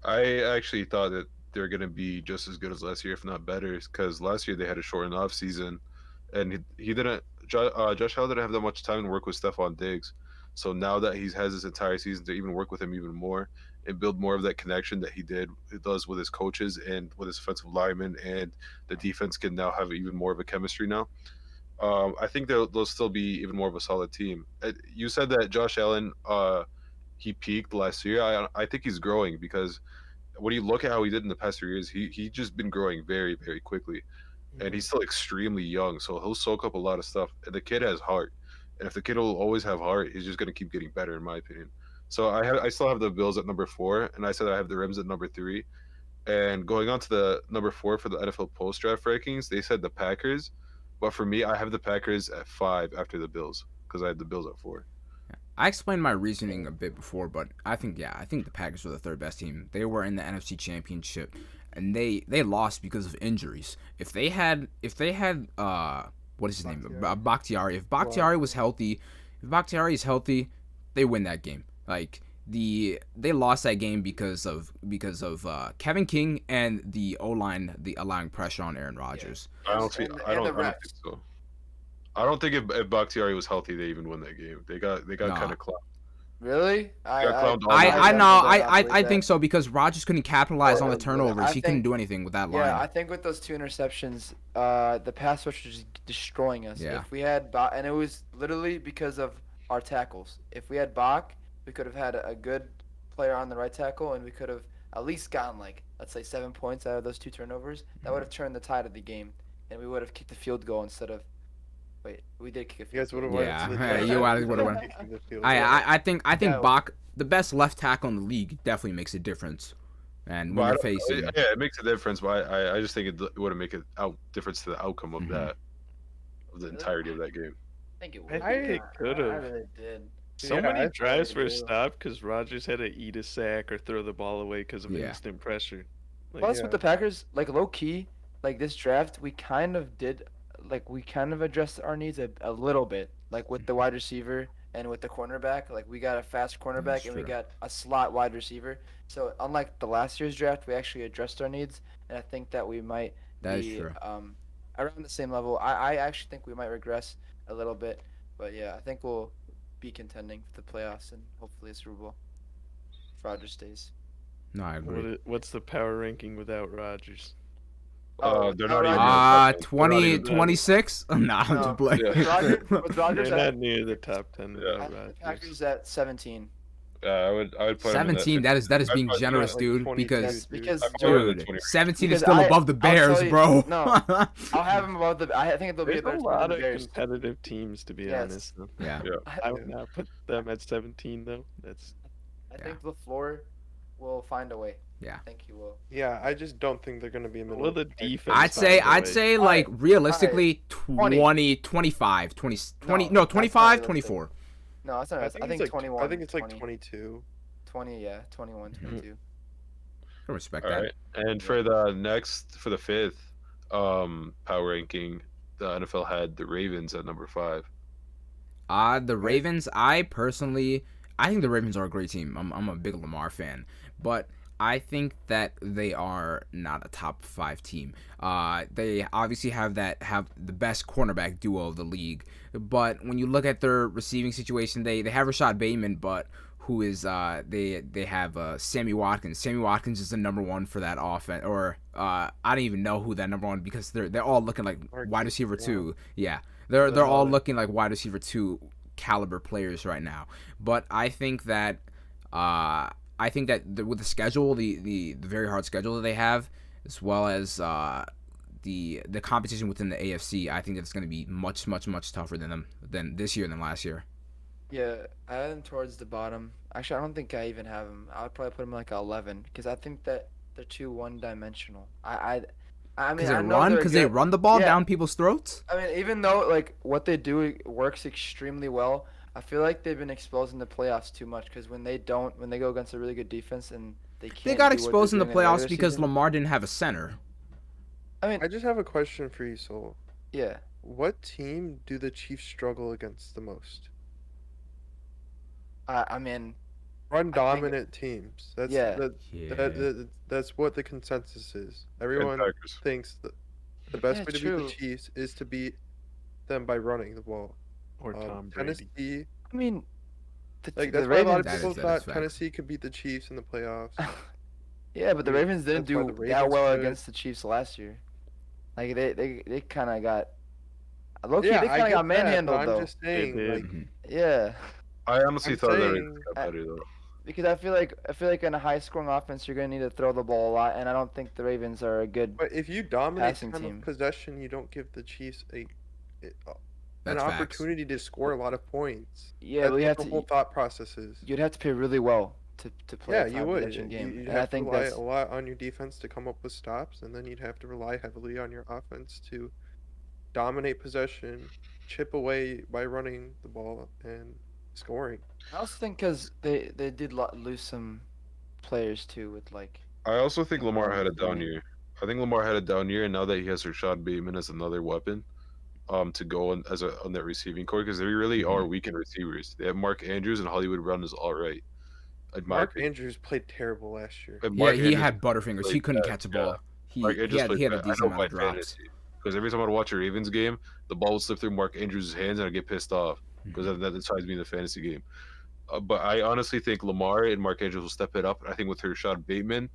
I actually thought that they're going to be just as good as last year, if not better, because last year they had a shortened off season, and he didn't. Josh Allen didn't have that much time to work with Stephon Diggs. So now that he has this entire season to even work with him even more and build more of that connection that he does with his coaches and with his offensive linemen, and the defense can now have even more of a chemistry now. I think they'll still be even more of a solid team. You said that Josh Allen, he peaked last year. I think he's growing because when you look at how he did in the past 3 years, he just been growing very, very quickly, and he's still extremely young, so he'll soak up a lot of stuff. And the kid has heart, and if the kid will always have heart, he's just gonna keep getting better, in my opinion. So I still have the Bills at number 4, and I said I have the Rams at number 3. And going on to the number 4 for the NFL post draft rankings, they said the Packers, but for me, I have the Packers at 5 after the Bills because I had the Bills at 4. I explained my reasoning a bit before, but I think the Packers were the third best team. They were in the NFC Championship, and they lost because of injuries. If they had what is his name, Bakhtiari. If Bakhtiari was healthy, if Bakhtiari is healthy, they win that game. Like they lost that game because of Kevin King and the O-line, allowing pressure on Aaron Rodgers. I don't think refs. so. I don't think if Bakhtiari was healthy, they even win that game. They got Nah. kind of clowned. Really? clowned all I night. know. I I think so because Rodgers couldn't capitalize on the I turnovers. He couldn't think- do anything with that line. Yeah, I think with those 2 interceptions, the pass rush was just destroying us. Yeah. If we had Bach, and it was literally because of our tackles. If we had Bach, we could have had a good player on the right tackle, and we could have at least gotten, like, let's say 7 points out of those 2 turnovers. That would have turned the tide of the game, and we would have kicked the field goal instead of. Wait, we did kick a You guys field would goal. have went. Yeah, to the you draft. would've went. Kicking the field I think Yeah. Bach, the best left tackle in the league, definitely makes a difference. And when you're facing, Yeah, it makes a difference, but I just think it wouldn't make a difference to the outcome of Mhm. of the entirety of that game. I think it I would. think it could I have. really did. So Yeah, I many thought drives it were would. stopped because Rodgers had to eat a sack or throw the ball away because of Yeah. instant pressure. Like, Plus, Yeah. with the Packers, like low key, like this draft, we kind of addressed our needs a little bit, like with the wide receiver and with the cornerback. Like we got a fast cornerback That's and we true. got a slot wide receiver. So unlike the last year's draft, we actually addressed our needs, and I think that we might that is be true. around the same level. I actually think we might regress a little bit, but yeah, I think we'll be contending for the playoffs and hopefully a Super Bowl. If Rodgers stays. No, I agree. what's the power ranking without Rodgers? They're not Rodgers- even. They're not 20, even- 26? Nah, I'm No. just playing. Yeah. With Rodgers, with They're Rodgers not at, near the top 10 Yeah. without I think the Rodgers. Packers at 17. I would put him in that 17. That is I'd being put- generous, like dude. 22, Because Yes, because I'd put him in the dude, 20. 17 is Because still I- above the I'll Bears, tell you- bro. no, I'll have him above the. I think they'll be There's a better a team lot than the of Bears. competitive teams, to be Yes. honest. Though. Yeah. I would not put them at 17, though. That's I think LaFleur will find a way. Yeah. I think he will. Yeah, I just don't think they're gonna be a middle. well, of the pack. defense. I'd say find a way. like Alright, realistically 20, 25, 20 no, that's 25, not 24. No, that's not. I think, it's like 21. I think it's like 20, 22. 20, yeah, 21, 22. I respect All that. right. And for the fifth power ranking, the NFL had the Ravens at number 5. The Ravens, I think the Ravens are a great team. I'm a big Lamar fan, but I think that they are not a top 5 team. They obviously have the best cornerback duo of the league, but when you look at their receiving situation, they have Rashad Bateman, but who is they have Sammy Watkins. Sammy Watkins is the number 1 for that offense, or I don't even know who that number 1 because they're all looking like wide receiver 2. Yeah, they're all looking like wide receiver 2 caliber players right now. But I think that with the schedule, the very hard schedule that they have, as well as the competition within the AFC, I think that it's going to be much tougher than this year than last year. Yeah, I had him towards the bottom. Actually, I don't think I even have him. I would probably put him like 11 because I think that they're too one-dimensional. I mean, I know they're Because they good. run the ball Yeah, down people's throats. I mean, even though like what they do works extremely well, I feel like they've been exposed in the playoffs too much because when they go against a really good defense and they They can't got do what they're exposed in the doing in the playoffs regular because season. Lamar didn't have a center. I mean, I just have a question for you, Soul. yeah, What team do the Chiefs struggle against the most? I mean, Run I think dominant teams. yeah, That's what the consensus is. And Everyone Packers. thinks that the best yeah, way to beat the true. Chiefs is to beat them by running the ball. Or Tom Brady. Tennessee, I mean, like the that's why a lot of Ravens. That people is thought facts. Tennessee could beat the Chiefs in the playoffs. Yeah, but I the mean, Ravens didn't that's why the do that Ravens well could. against the Chiefs last year. Like they kind of got low key. Yeah, They I kind of get got that, but manhandled I'm though. just They saying, did. like, Yeah, I honestly I'm thought the Ravens saying, got I, better though. because I feel like in a high scoring offense you're gonna need to throw the ball a lot, and I don't think the Ravens are a good but if you dominate passing time of team. possession, you don't give the Chiefs a- an That's facts. opportunity to score a lot of points. Yeah, That's but what the whole thought process is. you'd have to play really well to play Yeah, a you time would. possession game, You'd and I have to think rely that's a lot on your defense to come up with stops, and then you'd have to rely heavily on your offense to dominate possession, chip away by running the ball and scoring. I also think because they did lose some players too with like I also think Lamar Brown had a down leaving. year. I think Lamar had a down year, and now that he has Rashad Bateman as another weapon, to go on that receiving core, because they really are weak in receivers. They have Mark Andrews, and Hollywood Brown is all right, in my Mark opinion. Andrews played terrible last year. And Yeah, Mark he Andrews had butterfingers. played He couldn't bad. catch a Yeah, ball. Mark He Andrews played he had a bad. I decent know amount by of drops. fantasy, because every time I watch a Ravens game, the ball would slip through Mark Andrews' hands, and I get pissed off because that decides me in the fantasy game. But I honestly think Lamar and Mark Andrews will step it up. I think with Rashad Bateman,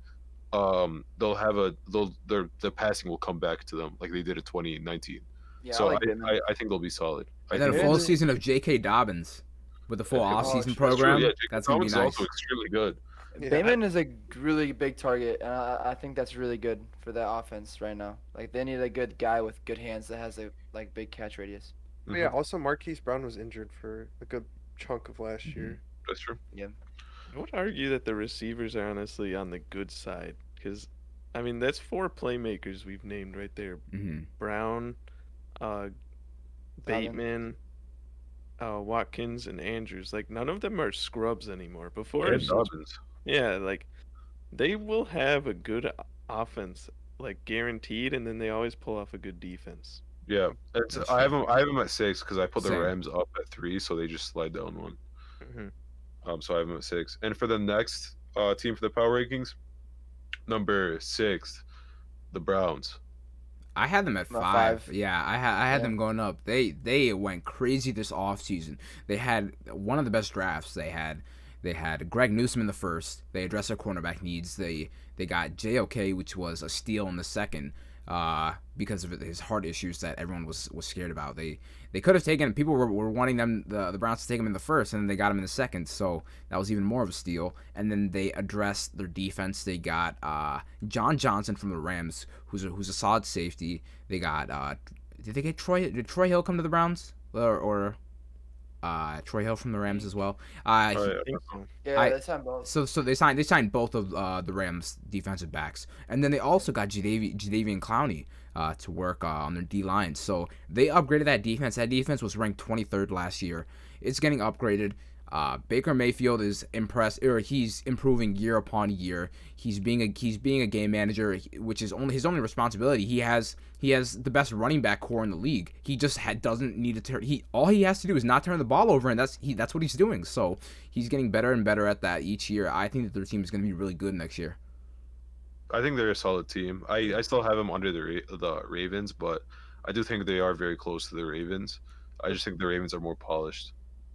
their passing will come back to them like they did in 2019. Yeah, I So like Bateman. I think they'll be solid. I And then a think full Ravens. season of J.K. Dobbins with the full okay, off well, season Oh, true. that's true. Yeah, program. Jacob That's gonna be Thomas is also nice. extremely good. Yeah, Bateman is a really big target, and I think that's really good for that offense right now. Like they need a good guy with good hands that has a like big catch radius. but yeah. Also, Marquise Brown was injured for a good chunk of last year. That's true. I would argue that the receivers are honestly on the good side because, I mean, that's four playmakers we've named right there: Brown, uh, Bateman, Watkins, and Andrews. Like none of them are scrubs anymore. Before, And Dobbins. yeah, like they will have a good offense, like guaranteed, and then they always pull off a good defense. Yeah, That's I have fair. them at 6 because I put the Same. Rams up at 3, so they just slide down one. Mhm. So I have them at 6. And for the next team for the power rankings, number 6, the Browns. I had them at About 5. five. Yeah, I had Yeah. them going up. They went crazy this offseason. They had one of the best drafts. They had Greg Newsome in the first. They addressed their cornerback needs. They got JOK, which was a steal in the second, because of his heart issues that everyone was scared about. They could have taken, people were wanting the Browns to take him in the first, and then they got him in the second, so that was even more of a steal. And then they addressed their defense. They got John Johnson from the Rams, who's a solid safety. They got did they get Did Troy Hill come to the Browns or Troy Hill from the Rams as well? Oh, He- yeah. I think so. Yeah, I- that's on both. so they signed both of the Rams defensive backs, and then they also got Jadeveon Clowney to work on their D line. So they upgraded that defense. That defense was ranked 23rd last year. It's getting upgraded. Baker Mayfield is he's improving year upon year. He's being a game manager, which is only his only responsibility. He has the best running back core in the league. He just doesn't need to turn. All he has to do is not turn the ball over, and that's what he's doing. So he's getting better and better at that each year. I think that their team is going to be really good next year. I think they're a solid team. I still have them under the Ravens, but I do think they are very close to the Ravens. I just think the Ravens are more polished.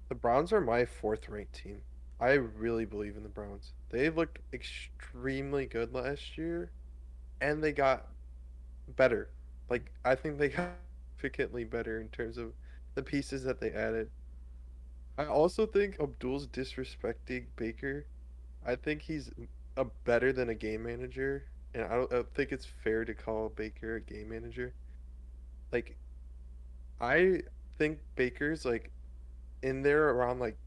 The Browns are my fourth ranked team. I really believe in the Browns. They looked extremely good last year, and they got better. Like, I think they got significantly better in terms of the pieces that they added. I also think Abdul's disrespecting Baker. I think he's better than a game manager, and I don't think it's fair to call Baker a game manager. Like, I think Baker's like in there around like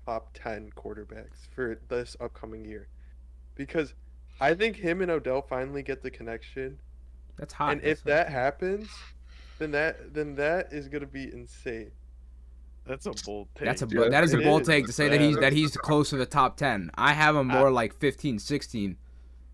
top 10 quarterbacks for this upcoming year. Because I think him and Odell finally get the connection. That's hot. And if that happens, then that is gonna be insane. That's a bold take. That's a Yeah, that is a it bold is. take to say that he's close to the top 10. I have him more like 15, 16.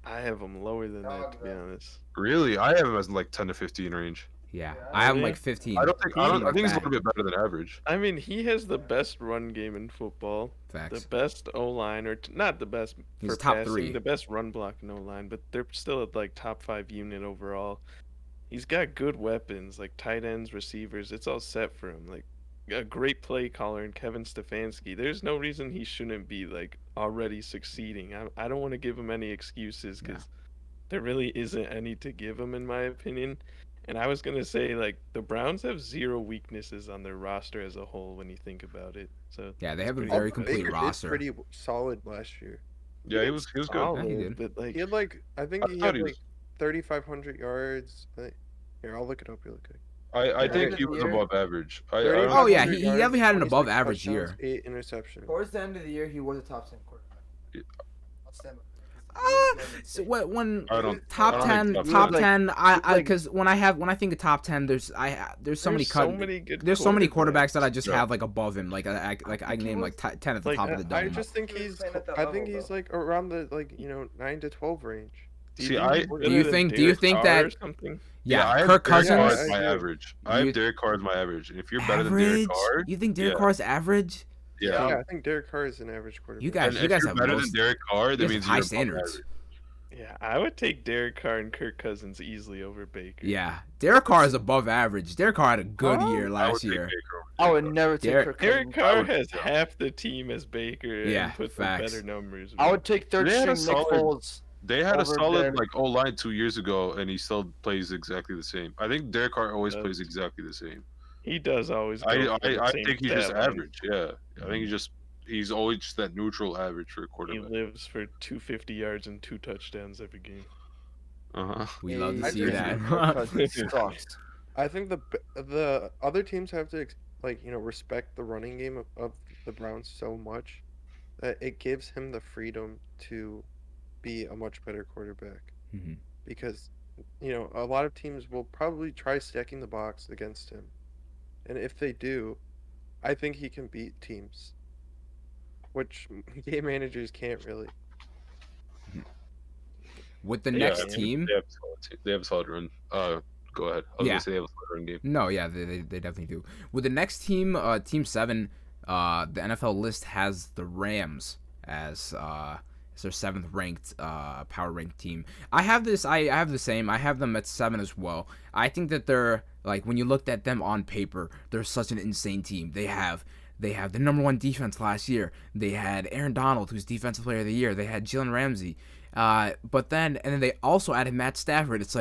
I have him lower than that, to be honest. Really, I have him as like 10 to 15 range. Yeah, I have him Really? like 15. I think like he's a that. little bit better than average. I mean, he has the best run game in football, Facts. the best O line, or not the best He's for top passing, 3. the best run block in O line, but they're still at like top 5 unit overall. He's got good weapons like tight ends, receivers. It's all set for him. Like a great play caller in Kevin Stefanski. There's no reason he shouldn't be like already succeeding. I don't want to give him any excuses because there really isn't any to give him in my opinion. And I was gonna say like the Browns have 0 weaknesses on their roster as a whole when you think about it. So Yeah, they it's have a pretty very impressive. complete Baker roster. did pretty solid last year. Yeah, he was good. Solid, Yeah, he did. but like He had like I think I he thought had he like was. 3,500 yards. Here, I'll look it up really quick. I Yeah, think end he of the was year- above average. I Thirty- don't Oh yeah, 500 he yards, definitely had an 26 above average touchdowns, year. 8 interceptions. Towards the end of the year, he was a top 10 quarterback. Yeah. I'll stand by that. So when I don't. top I don't 10, think top like- 10, like- because when I think of top 10, there's so many good there's so many quarterbacks that I just Yeah. have like above him. Like I can name like 10 at the Like, top of the I dome. just think He was he's playing at that I level, think he's though. like around the 9 to 12 range. Do you See, think I- he's Do you better than think- do you Derek think Carr that- or something? Yeah, I have Kirk Derek Carr Cousins. as my I agree. average. I You- have Derek Carr as my average, and if you're better than Average? Derek Carr, You think Derek yeah. Carr's average? yeah. Yeah, I think Derek Carr is an average quarterback. You guys, And you if guys you're have better most, than Derek Carr, you that guys means have high you're above standards. average. Yeah, I would take Derek Carr and Kirk Cousins easily over Baker. Yeah, Derek Carr is above average. Derek Carr had a good Huh? year I would last take year. Baker over I would Derek never take Derek- Kirk Derek Cousins. Carr would- has yeah. half the team as Baker Yeah, and puts facts. up better numbers. I would take third They had a string Nick solid- Foles. They had a over solid Derek. like O line 2 years ago, and he still plays exactly the same. I think Derek Carr always Does. plays exactly the same. He does always. Go I for the same think he's just stat line. average. Yeah, I think he's always just that neutral average for a He quarterback. lives for 250 yards and 2 touchdowns every game. We love to I see just that. think Kirk Cousins sucks. I think the other teams have to respect the running game of the Browns so much that it gives him the freedom to be a much better quarterback. Mhm. Because a lot of teams will probably try stacking the box against him, and if they do, I think he can beat teams, which game managers can't really. With the Yeah, next I mean, team, They have a solid run. Go ahead. I was Yeah. gonna say they have a solid run game. no, yeah, they definitely do. With the next team, Team 7, the NFL list has the Rams as their 7th ranked power ranked team. I have the same. I have them at 7 as well. I think that they're like when you looked at them on paper, they're such an insane team. They have the number 1 defense last year. They had Aaron Donald, who's defensive player of the year. They had Jalen Ramsey. But then they also added Matt Stafford. It's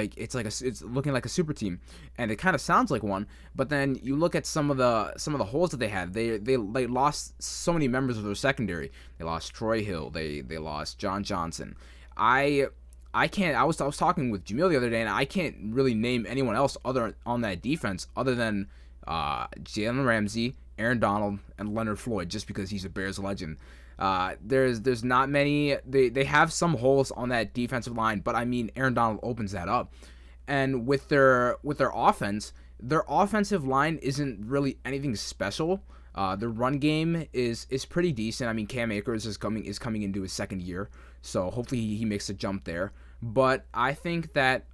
looking like a super team, and it kind of sounds like one. But then you look at some of the holes that they had. They lost so many members of their secondary. They lost Troy Hill. They lost John Johnson. I was talking with Jamil the other day, and I can't really name anyone else other on that defense other than Jalen Ramsey, Aaron Donald, and Leonard Floyd, just because he's a Bears legend. There's not many. They have some holes on that defensive line, but I mean Aaron Donald opens that up. And with their offense, their offensive line isn't really anything special. Their run game is pretty decent. I mean Cam Akers is coming into his 2nd year, so hopefully he makes a jump there. But I think that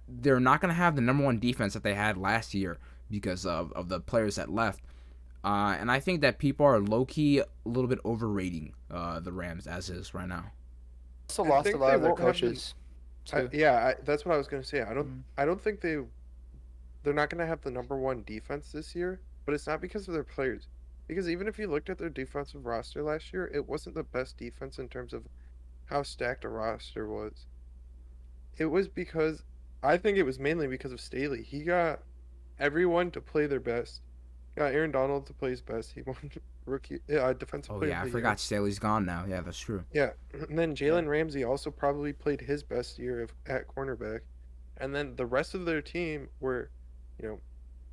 they're not going to have the number 1 defense that they had last year because of the players that left. And I think that people are low-key a little bit overrating the Rams as is right now. Also I lost a think lot they of their won't have the- coaches. too. That's what I was gonna say. Mhm. I don't think they're not gonna have the number 1 defense this year, but it's not because of their players. Because even if you looked at their defensive roster last year, it wasn't the best defense in terms of how stacked a roster was. It was I think it was mainly because of Staley. He got everyone to play their best. Got Aaron Donald to play his best. He won rookie defensive Oh player yeah, of I the forgot Staley's gone now. Yeah, that's true. year. Yeah, and then Jalen Ramsey also probably played his best year at cornerback, and then the rest of their team were,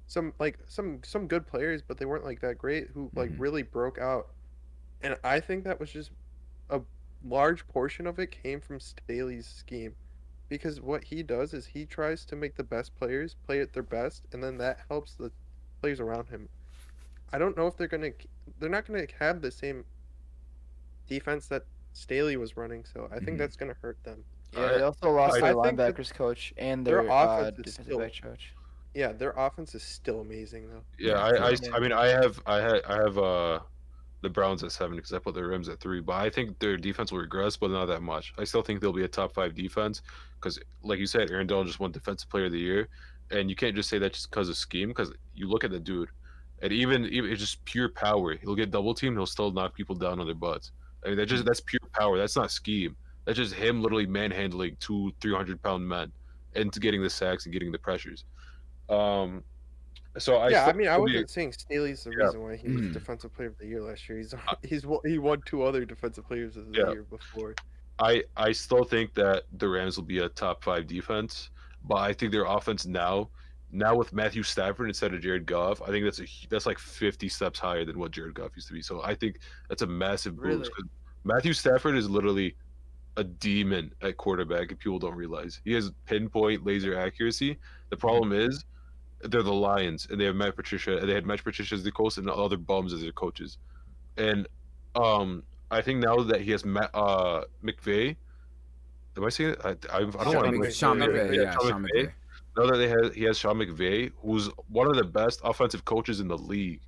some good players, but they weren't like that great. Who like Mhm. really broke out. And I think that was just a large portion of it came from Staley's scheme. Because what he does is he tries to make the best players play at their best, and then that helps the players around him. I don't know if they're not gonna have the same defense that Staley was running, so I think Mhm. that's gonna hurt them. Yeah, they I also lost I their think that linebackers coach and their their offense is defensive still back coach. yeah, their offense is still amazing though. yeah, Yeah, I, true. I, I mean, I have the Browns at 7 because I put the Rams at 3, but I think their defense will regress, but not that much. I still think they'll be a top 5 defense because, like you said, Aaron Donald just won Defensive Player of the Year, and you can't just say that just because of scheme. Because you look at the dude, and even it's just pure power. He'll get double teamed, he'll still knock people down on their butts. I mean, that's pure power. That's not scheme. That's just him literally manhandling 200-300 pound men, and getting the sacks and getting the pressures. Um, so I Yeah, I still mean, I will be wasn't saying Staley's the yeah. reason why he was Mhm. Defensive Player of the Year last year. He won 2 other Defensive Players of the Yeah. Year before. I still think that the Rams will be a top 5 defense, but I think their offense now with Matthew Stafford instead of Jared Goff, I think that's like 50 steps higher than what Jared Goff used to be. So I think that's a massive boost Really? because Matthew Stafford is literally a demon at quarterback, and people don't realize he has pinpoint laser accuracy. The problem is they're the Lions, and they have Matt Patricia, and they had Matt Patricia as the coach and other bums as their coaches. And I think now that he has McVay, am I saying it? I don't Sean want to McVay. Sean Sean McVay, McVay. yeah, Sean McVay. Now that he has Sean McVay, who's one of the best offensive coaches in the league.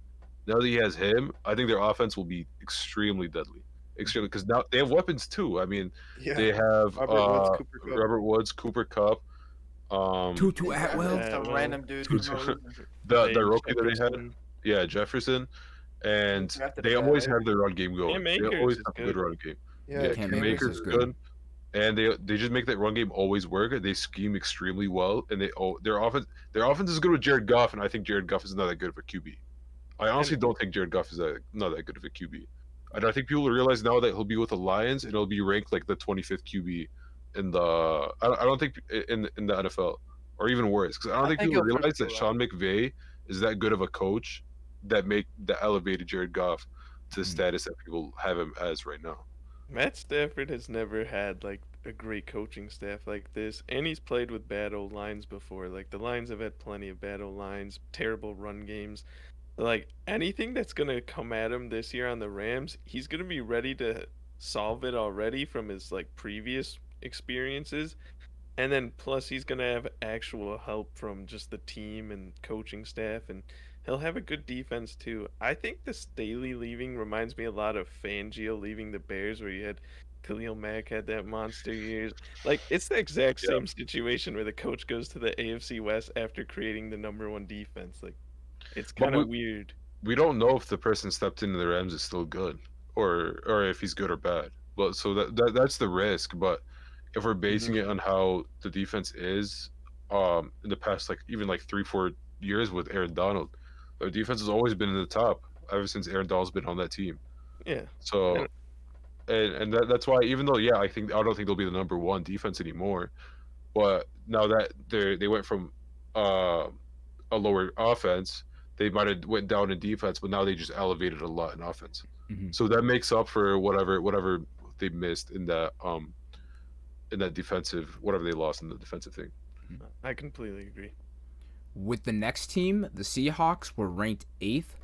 Now that he has him, I think their offense will be extremely deadly. Extremely, because now they have weapons too. I mean, they Yeah, have Robert Woods, Cooper Kupp. Robert Woods, Cooper Cup, Tutu They Atwell. drafted some Atwell. random dude Tutu- for no reason. the Van rookie that they had, Jefferson. yeah, Jefferson, and drafted they a guy, always right? have their run game going. Cam They Akers always is have a good good. run game. yeah, Cam Cam Akers Akers is is good. good, and they just make that run game always work. They scheme extremely well, and their offense is good with Jared Goff, and I think Jared Goff is not that good of a QB. I honestly don't think Jared Goff is not that good of a QB. And I think people will realize now that he'll be with the Lions and he'll be ranked like the 25th QB in the I don't think in the NFL, or even worse, because I don't I think think people he'll realize prove that it Sean McVay is that good of a coach that elevated Jared Goff to the Mhm. status that people have him as right now. Matt Stafford has never had like a great coaching staff like this, and he's played with bad old lines before. Like the Lions have had plenty of bad old lines, terrible run games. Like anything that's gonna come at him this year on the Rams, he's gonna be ready to solve it already from his like previous experiences. And then plus he's gonna have actual help from just the team and coaching staff, and he'll have a good defense too. I think the Staley leaving reminds me a lot of Fangio leaving the Bears, where you had Khalil Mack had that monster years. Like it's the exact Yeah. same situation where the coach goes to the AFC West after creating the #1 defense. Like it's But kind of weird. we don't know if the person stepped into the Rams is still good, or if he's good or bad. But so that's the risk. But if we're basing it on how the defense is, in the past like even like 3-4 years with Aaron Donald, the defense has always been in the top ever since Aaron Donald's been on that team. Yeah. So that's why, even though I don't think they'll be the #1 defense anymore, but now that they went from uh, a lower offense, they might have went down in defense, but now they just elevated a lot in offense. Mhm. So that makes up for whatever they missed in that defensive, whatever they lost in the defensive thing. I completely agree. With the next team, the Seahawks were ranked 8th,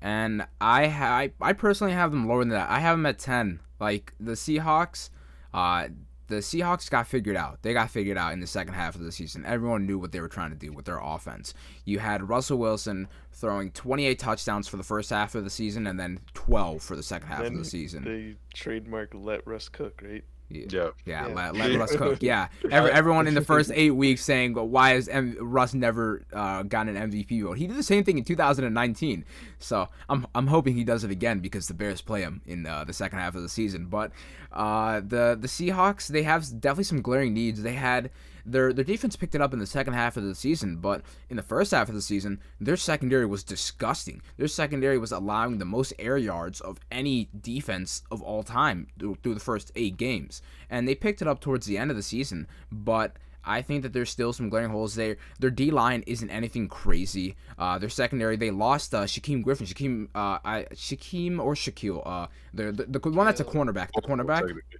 and I personally have them lower than that. I have them at 10. Like the Seahawks got figured out. They got figured out in the second half of the season. Everyone knew what they were trying to do with their offense. You had Russell Wilson throwing 28 touchdowns for the first half of the season, and then 12 for the second half of Then the season. they trademark let Russ cook, right? Yeah. Let Russ cook. Yeah, everyone in the first 8 weeks saying, "Well, why has Russ never gotten an MVP vote?" He did the same thing in 2019. So I'm hoping he does it again because the Bears play him in the second half of the season. But the Seahawks, they have definitely some glaring needs. They had their defense picked it up in the second half of the season, but in the first half of the season, their secondary was disgusting. Their secondary was allowing the most air yards of any defense of all time through the first 8 games. And they picked it up towards the end of the season, but I think that there's still some glaring holes there. Their D line isn't anything crazy. Their secondary, they lost Shaquem Griffin, Shaquem or Shaquille. The one that's a cornerback. The Both of them, cornerback. technically.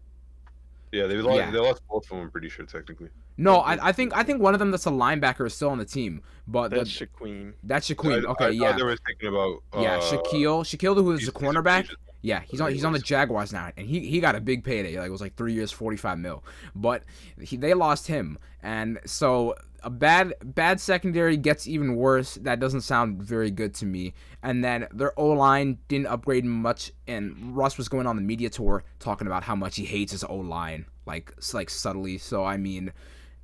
Yeah, Yeah. they lost both of them. I'm pretty sure technically. No, I think one of them that's a linebacker is still on the team, but That's Shaquem. that's Shaquem. Okay, I yeah, thought they were thinking about. yeah, Shaquille, who is he's a cornerback. agent. Yeah, he's on the Jaguars now, and he got a big payday. Like it was like 3 years, 45 mil. But they lost him, and so a bad secondary gets even worse. That doesn't sound very good to me. And then their O line didn't upgrade much, and Russ was going on the media tour talking about how much he hates his O line, like subtly. So I mean,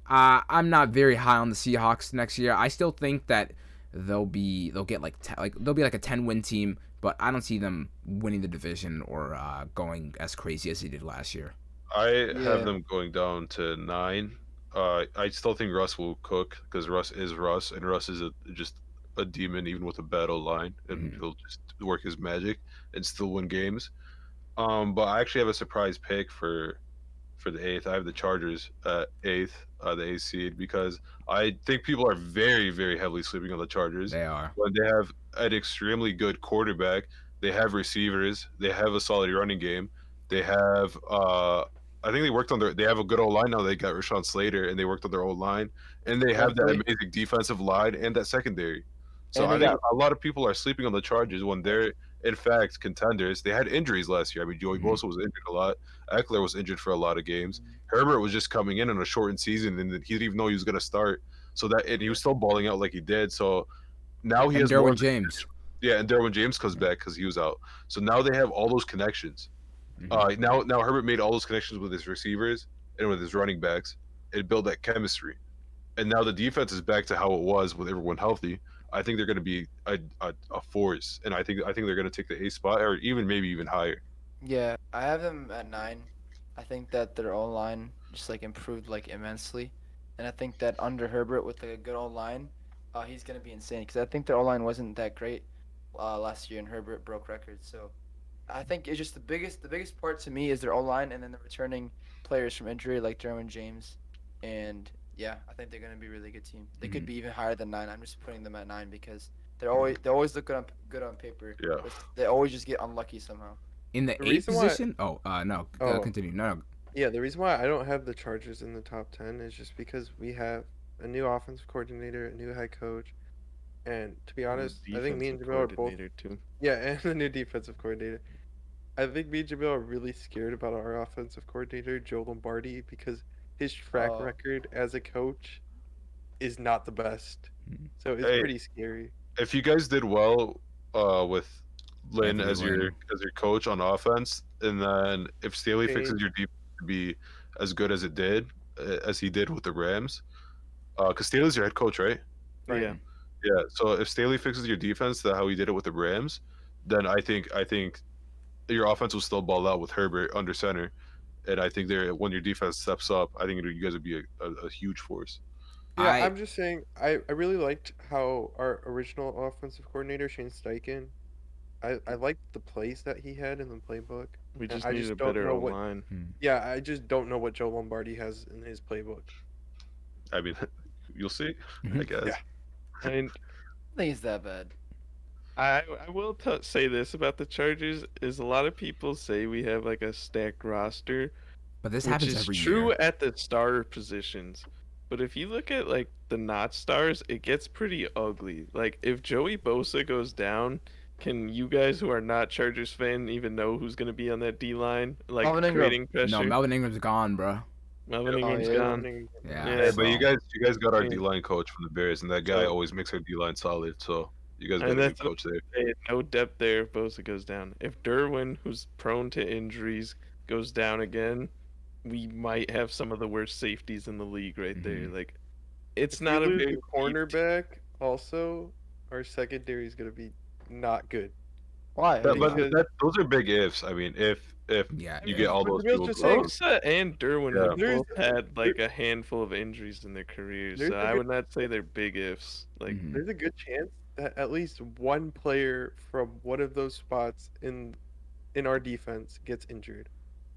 I'm not very high on the Seahawks next year. I still think that they'll be like a 10-win team, but I don't see them winning the division or going as crazy as they did last year. I Yeah. have them going down to 9. I still think Russ will cook because Russ is Russ, and Russ is just a demon even with a bad line, and he'll just work his magic and still win games. But I actually have a surprise pick for the 8th. I have the Chargers at 8th, the 8th seed, because I think people are very, very heavily sleeping on the Chargers. They are. When they have an extremely good quarterback, they have receivers, they have a solid running game, they have I think they have a good old line now. They got Rashawn Slater, and they worked on their old line, and they have that amazing defensive line and that secondary. So And I they think a lot of people are sleeping on the Chargers when they're in fact contenders. They had injuries last year. I mean, Joey Bosa was injured a lot. Eckler was injured for a lot of games. Herbert was just coming in a shortened season, and he didn't even know he was going to start. And he was still balling out like he did. So now he And has more Derwin of the James. Yeah, and Derwin James comes back because he was out. So now they have all those connections. Now Herbert made all those connections with his receivers and with his running backs. It built that chemistry, and now the defense is back to how it was with everyone healthy. I think they're going to be a force, and I think they're going to take the 8th spot, or maybe even higher. Yeah, I have them at 9. I think that their O line just like improved like immensely, and I think that under Herbert with a good O line, he's gonna be insane. Because I think their O line wasn't that great last year, and Herbert broke records. So I think it's just the biggest part to me is their O line, and then the returning players from injury like Derwin James, and yeah, I think they're gonna be a really good team. They could be even higher than 9. I'm just putting them at 9 because they always look good on paper. Yeah. But they always just get unlucky somehow. In the The 8th reason why- position? No. Oh. Continue. No. Yeah, the reason why I don't have the Chargers in the top 10 is just because we have a new offensive coordinator, a new head coach, and to be honest, I think me and Jamil are both. Coordinator, too. Yeah, and the new defensive coordinator. I think me and Jamil are really scared about our offensive coordinator, Joe Lombardi, because his track Oh. record as a coach is not the best. So it's Hey. pretty scary. If you guys did well with Lynn Anthony as your Lynn. coach on offense, and then if Staley Shane. fixes your defense to be as good as as he did with the Rams, because Staley's your head coach, right? Right. Yeah. Yeah. So if Staley fixes your defense to how he did it with the Rams, then I think your offense will still ball out with Herbert under center, and I think when your defense steps up, I think you guys would be a huge force. Yeah, I- I'm just saying, I really liked how our original offensive coordinator, Shane Steichen, I liked the plays that he had in the playbook. We And just I need just a don't better know what- line. Yeah, I just don't know what Joe Lombardi has in his playbook. I mean, you'll see. I Mhm. guess. Yeah. I mean, I think it's that bad. I will say this about the Chargers is a lot of people say we have like a stacked roster, But this which happens is every true year. at the star positions. But if you look at like the not stars, it gets pretty ugly. Like if Joey Bosa goes down, can you guys who are not Chargers fan even know who's gonna be on that D line? Like Melvin Ingram. creating pressure. No, Melvin Ingram's gone, bro. Melvin Oh, Ingram's yeah. gone. Yeah. Yeah, Hey, but you so- guys got our Yeah. D line coach from the Bears, and that guy So- always makes our D line solid. So you guys got And a good that's what- coach there. Hey, no depth there if Bosa goes down. If Derwin, who's prone to injuries, goes down again, we might have some of the worst safeties in the league right there. Like, it's If not we a lose very the cornerback. Also, our secondary is gonna be not good. Why? But Because- those are big ifs. I mean, if Yeah. you get all But those Jamil's people just gone. saying- Bosa and Derwin Yeah. have There's- both had like a handful of injuries in their careers, There's so a I good- would not say they're big ifs. Like, Mhm. There's a good chance that at least one player from one of those spots in our defense gets injured.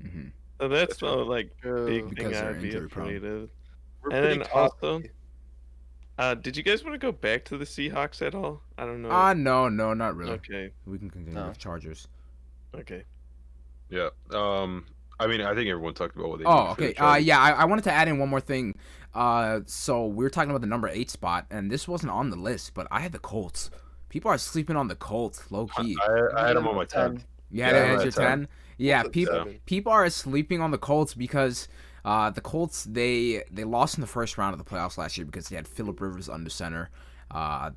Mhm. so that's the like True. big Because thing they're I'd be injury prone. afraid of. We're And pretty then toppy. also, did you guys want to go back to the Seahawks at all? I don't know. No, not really. Okay. We can continue No. with Chargers. Okay. Yeah. I mean, I think everyone talked about what they Oh, need for the okay. Chargers. Yeah, I wanted to add in one more thing. So we were talking about the number 8 spot, and this wasn't on the list, but I had the Colts. People are sleeping on the Colts, low key. I had them on my 10. You had Yeah, it I'm as at your 10. 10? Yeah, Colts at people 7. people are sleeping on the Colts because the Colts they lost in the first round of the playoffs last year because they had Phillip Rivers under center.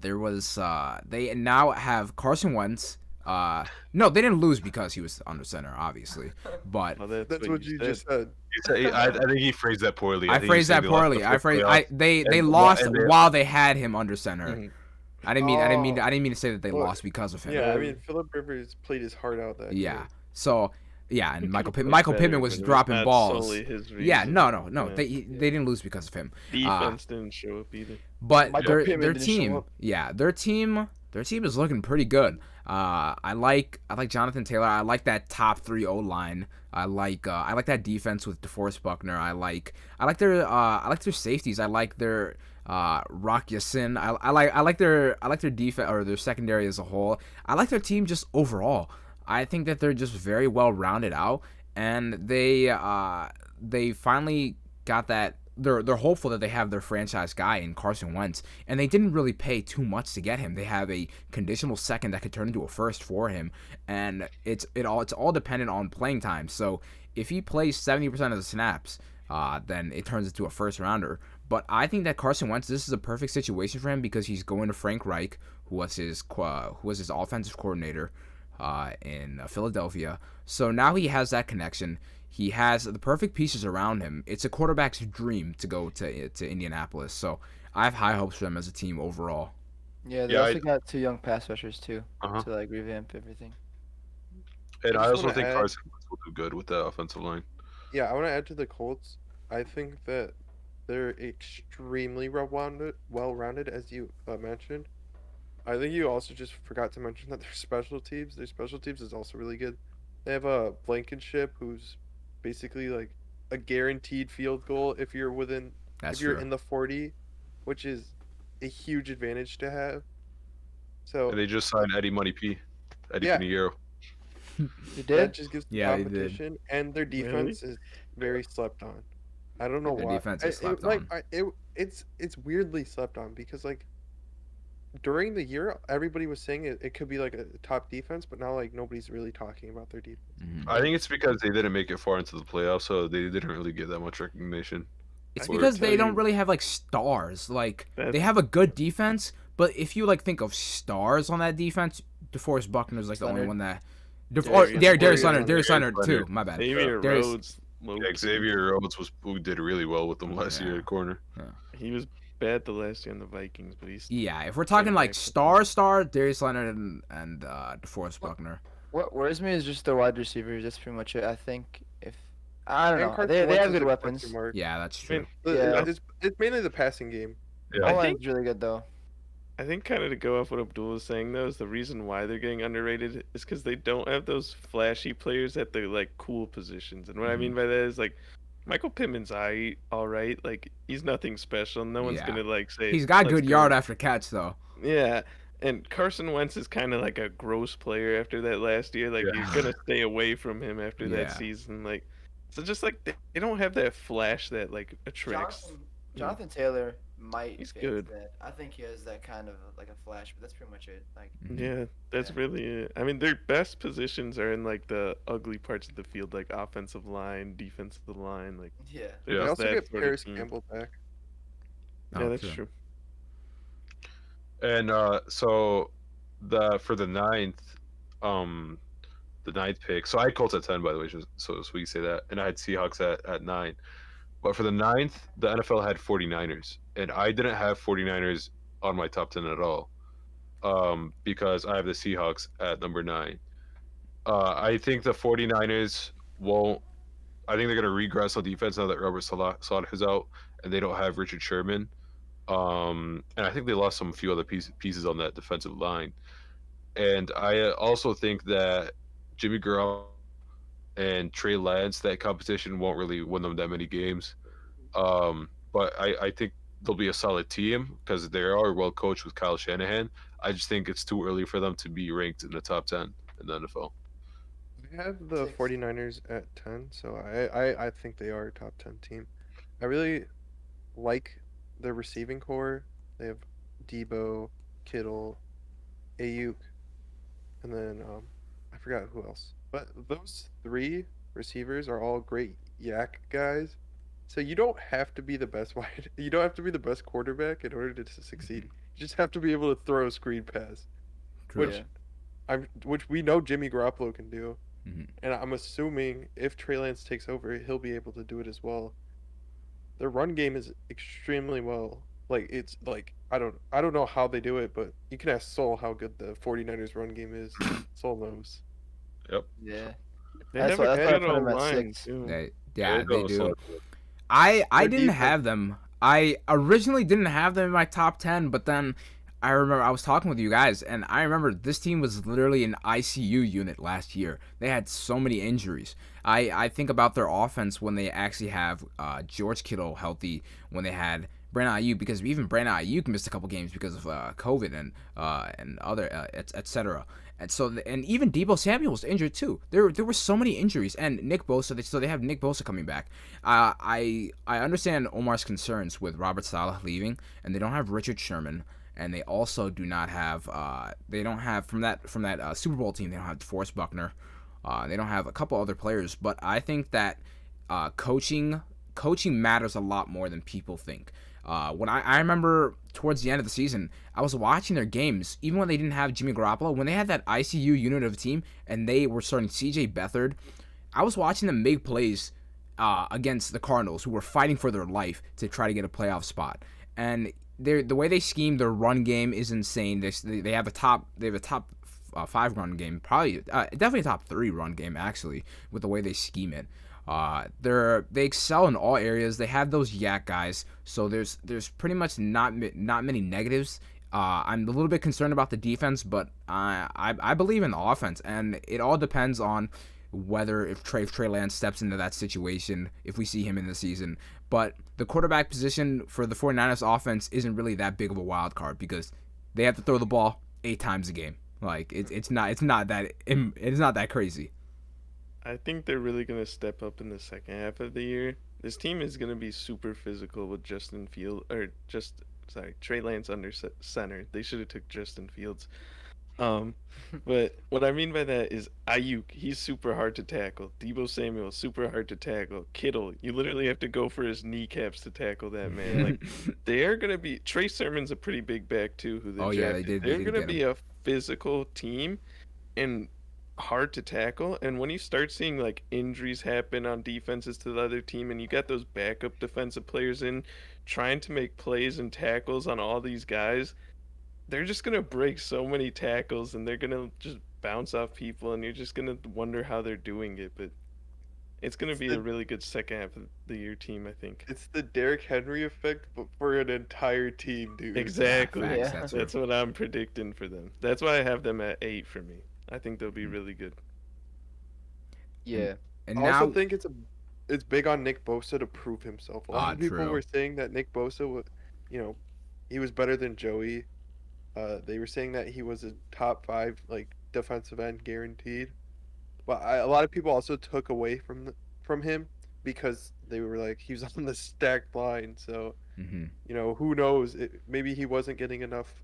They now have Carson Wentz. No, they didn't lose because he was under center, obviously. But Well, That's what you just said. I think he phrased that poorly. I think he phrased said that they lost poorly. the I first phrased playoffs. they and- lost and they- while they had him under center. Mhm. I didn't mean to say that they Well, lost because of him. Yeah, I mean Philip Rivers played his heart out that Yeah. game. So yeah, and Michael Could've Michael played Pittman better, was but it dropping not balls. solely his Yeah, reason. no. Yeah. They didn't lose because of him. Defense didn't show up either. But Michael Pittman their didn't show team, up. their team is looking pretty good. I like Jonathan Taylor. I like that top 3 O line. I like that defense with DeForest Buckner. I like their safeties. I like their Rock Yassin. I like their defense or their secondary as a whole. I like their team just overall. I think that they're just very well rounded out, and they finally got that. They're hopeful that they have their franchise guy in Carson Wentz, and they didn't really pay too much to get him. They have a conditional second that could turn into a first for him, and it's all dependent on playing time. So if he plays 70% of the snaps, then it turns into a first rounder. But I think that Carson Wentz, this is a perfect situation for him because he's going to Frank Reich, who was his offensive coordinator in Philadelphia. So now he has that connection. He has the perfect pieces around him. It's a quarterback's dream to go to Indianapolis. So I have high hopes for them as a team overall. Yeah, they Yeah, also got 2 young pass rushers too Uh-huh. to like revamp everything. And I I just also wanna think add- Carson Wentz will do good with that offensive line. Yeah, I want to add to the Colts. I think that they're extremely well-rounded, as you mentioned. I think you also just forgot to mention that their special teams is also really good. They have a Blankenship who's basically like a guaranteed field goal if you're That's if you're true. in the 40, which is a huge advantage to have. So And they just signed Eddie Yeah. Pinheiro. You that did? just gives them Yeah, they did. competition, and their defense is very slept on. I don't know Their why. defense is slept like, on. it's weirdly slept on because like during the year everybody was saying it could be like a top defense, but now like nobody's really talking about their defense. Mhm. I think it's because they didn't make it far into the playoffs, so they didn't really get that much recognition. It's I can because tell they don't you- really have like stars. Like they That's- have a good defense, but if you like think of stars on that defense, DeForest Buckner is like the only Leonard. one that. Darius Leonard, Darius too. Leonard. My bad. Xavier Darius- Rhodes, low Yeah, key. Xavier Rhodes who did really well with them last Yeah. year at corner. He was bad the last year on the Vikings, but he's Yeah, if we're talking like star, Darius Leonard and DeForest Buckner. What worries me is just the wide receivers. That's pretty much it. I think if I don't And know, Carson they Wentz have is good a weapons. question mark. Yeah, that's I mean, true. Yeah. It's mainly the passing game. Yeah. I O think- line's really good though. I think kind of to go off what Abdul was saying though is the reason why they're getting underrated is because they don't have those flashy players at the like cool positions. And what I mean by that is like Michael Pittman's all right. Like he's nothing special. No one's Yeah. gonna like say He's got "Let's good go." yard after catch though. Yeah. And Carson Wentz is kind of like a gross player after that last year. Like Yeah. you're gonna stay away from him after Yeah. that season. Like so, just like they don't have that flash that like attracts. Jonathan Taylor might. He's fit good. That. I think he has that kind of like a flash, but that's pretty much it. Like Yeah, that's Yeah. really it. I mean, their best positions are in like the ugly parts of the field, like offensive line, defensive line. Like yeah. they're Yeah. They just also that get sort of Paris team. Campbell back. Yeah, Oh, that's true. true. And so for the ninth pick. So I had Colts at 10, by the way, so we can say that, and I had Seahawks at 9. But for the 9th, the NFL had 49ers, and I didn't have 49ers on my top 10 at all, because I have the Seahawks at number 9. I think the 49ers won't. I think they're going to regress on defense now that Robert Saleh is out, and they don't have Richard Sherman. And I think they lost a few other pieces on that defensive line. And I also think that Jimmy Garoppolo and Trey Lance, that competition won't really win them that many games. but I think they'll be a solid team because they are well coached with Kyle Shanahan. I just think it's too early for them to be ranked in the top 10 in the NFL. I have the 49ers at 10, so I think they are a top 10 team. I really like their receiving core. They have Debo, Kittle, Ayuk, and then I forgot who else. But those three receivers are all great yak guys. So you don't have to be the best wide. You don't have to be the best quarterback in order to succeed. You just have to be able to throw a screen pass, True. which which we know Jimmy Garoppolo can do. Mhm. And I'm assuming if Trey Lance takes over, he'll be able to do it as well. Their run game is extremely well. Like it's like I don't know how they do it, but you can ask Soul how good the 49ers run game is. Soul knows. Yep. Yeah. They That's have what- a that's why I good put 'em old at line 6. too. Yeah, they're they a do. solid team. I Their didn't defense- have them. I originally didn't have them in my top 10, but then I remember I was talking with you guys, and I remember this team was literally an ICU unit last year. They had so many injuries. I think about their offense when they actually have George Kittle healthy, when they had Brandon Ayuk, because even Brandon Ayuk missed a couple games because of COVID and other etc. And so and even Debo Samuel was injured too. There were so many injuries, and Nick Bosa. So they have Nick Bosa coming back. I understand Omar's concerns with Robert Saleh leaving, and they don't have Richard Sherman, and they also do not have they don't have from that Super Bowl team. They don't have DeForest Buckner. They don't have a couple other players, but I think that coaching matters a lot more than people think. When I remember towards the end of the season, I was watching their games, even when they didn't have Jimmy Garoppolo, when they had that ICU unit of a team, and they were starting CJ Beathard, I was watching them make plays against the Cardinals, who were fighting for their life to try to get a playoff spot. And the way they scheme their run game is insane. They have a top 5 run game, probably definitely a top 3 run game actually, with the way they scheme it. They excel in all areas. They have those yak guys, so there's pretty much not many negatives. I'm a little bit concerned about the defense, but I believe in the offense, and it all depends on whether if Trey Lance steps into that situation, if we see him in the season. But the quarterback position for the 49ers offense isn't really that big of a wild card because they have to throw the ball 8 times a game. Like it's not that crazy. I think they're really going to step up in the second half of the year. This team is going to be super physical with Trey Lance under center. They should have took Justin Fields. But what I mean by that is Ayuk, he's super hard to tackle. Debo Samuel, super hard to tackle. Kittle, you literally have to go for his kneecaps to tackle that man. Like they're gonna be. Trey Sermon's a pretty big back too. Who they drafted. Yeah, they did. They're gonna be a physical team, and hard to tackle. And when you start seeing like injuries happen on defenses to the other team, and you got those backup defensive players in trying to make plays and tackles on all these guys, they're just gonna break so many tackles, and they're gonna just bounce off people, and you're just gonna wonder how they're doing it. But it's gonna be a really good second half of the year team, I think. It's the Derrick Henry effect, but for an entire team, dude. Exactly. Facts, Yeah. that's That's what I'm predicting for them. That's why I have them at 8 for me. I think they'll be really good. Yeah. And I also now think it's big on Nick Bosa to prove himself. A lot of people true. were saying that Nick Bosa was, he was better than Joey. They were saying that he was a top 5 like defensive end guaranteed. But a lot of people also took away from him because they were like he was on the stacked line. So Mhm. who knows? Maybe he wasn't getting enough.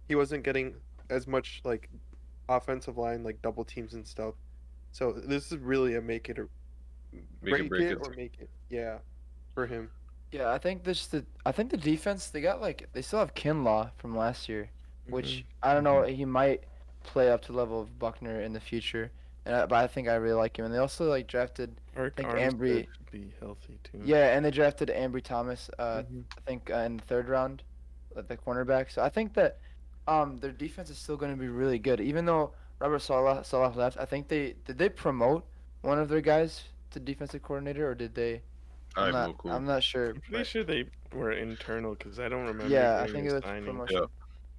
He wasn't getting as much like offensive line like double teams and stuff. So this is really a make it or break it or make it. Yeah, for him. Yeah, I think the defense they still have Kinlaw from last year, which I don't know, he might play up to the level of Buckner in the future. But I think I really like him. And they also like drafted Ark think Armstead Ambry- should be healthy too. yeah, and they drafted Ambry Thomas Mhm. I think in the 3rd round at the cornerback. So I think that their defense is still going to be really good even though Robert Saleh left. I think did they promote one of their guys to defensive coordinator or did they? I have no clue. I'm not sure. I'm pretty but- sure they were internal because I don't remember. Yeah, I doing think a it was signing. promotion. Yeah.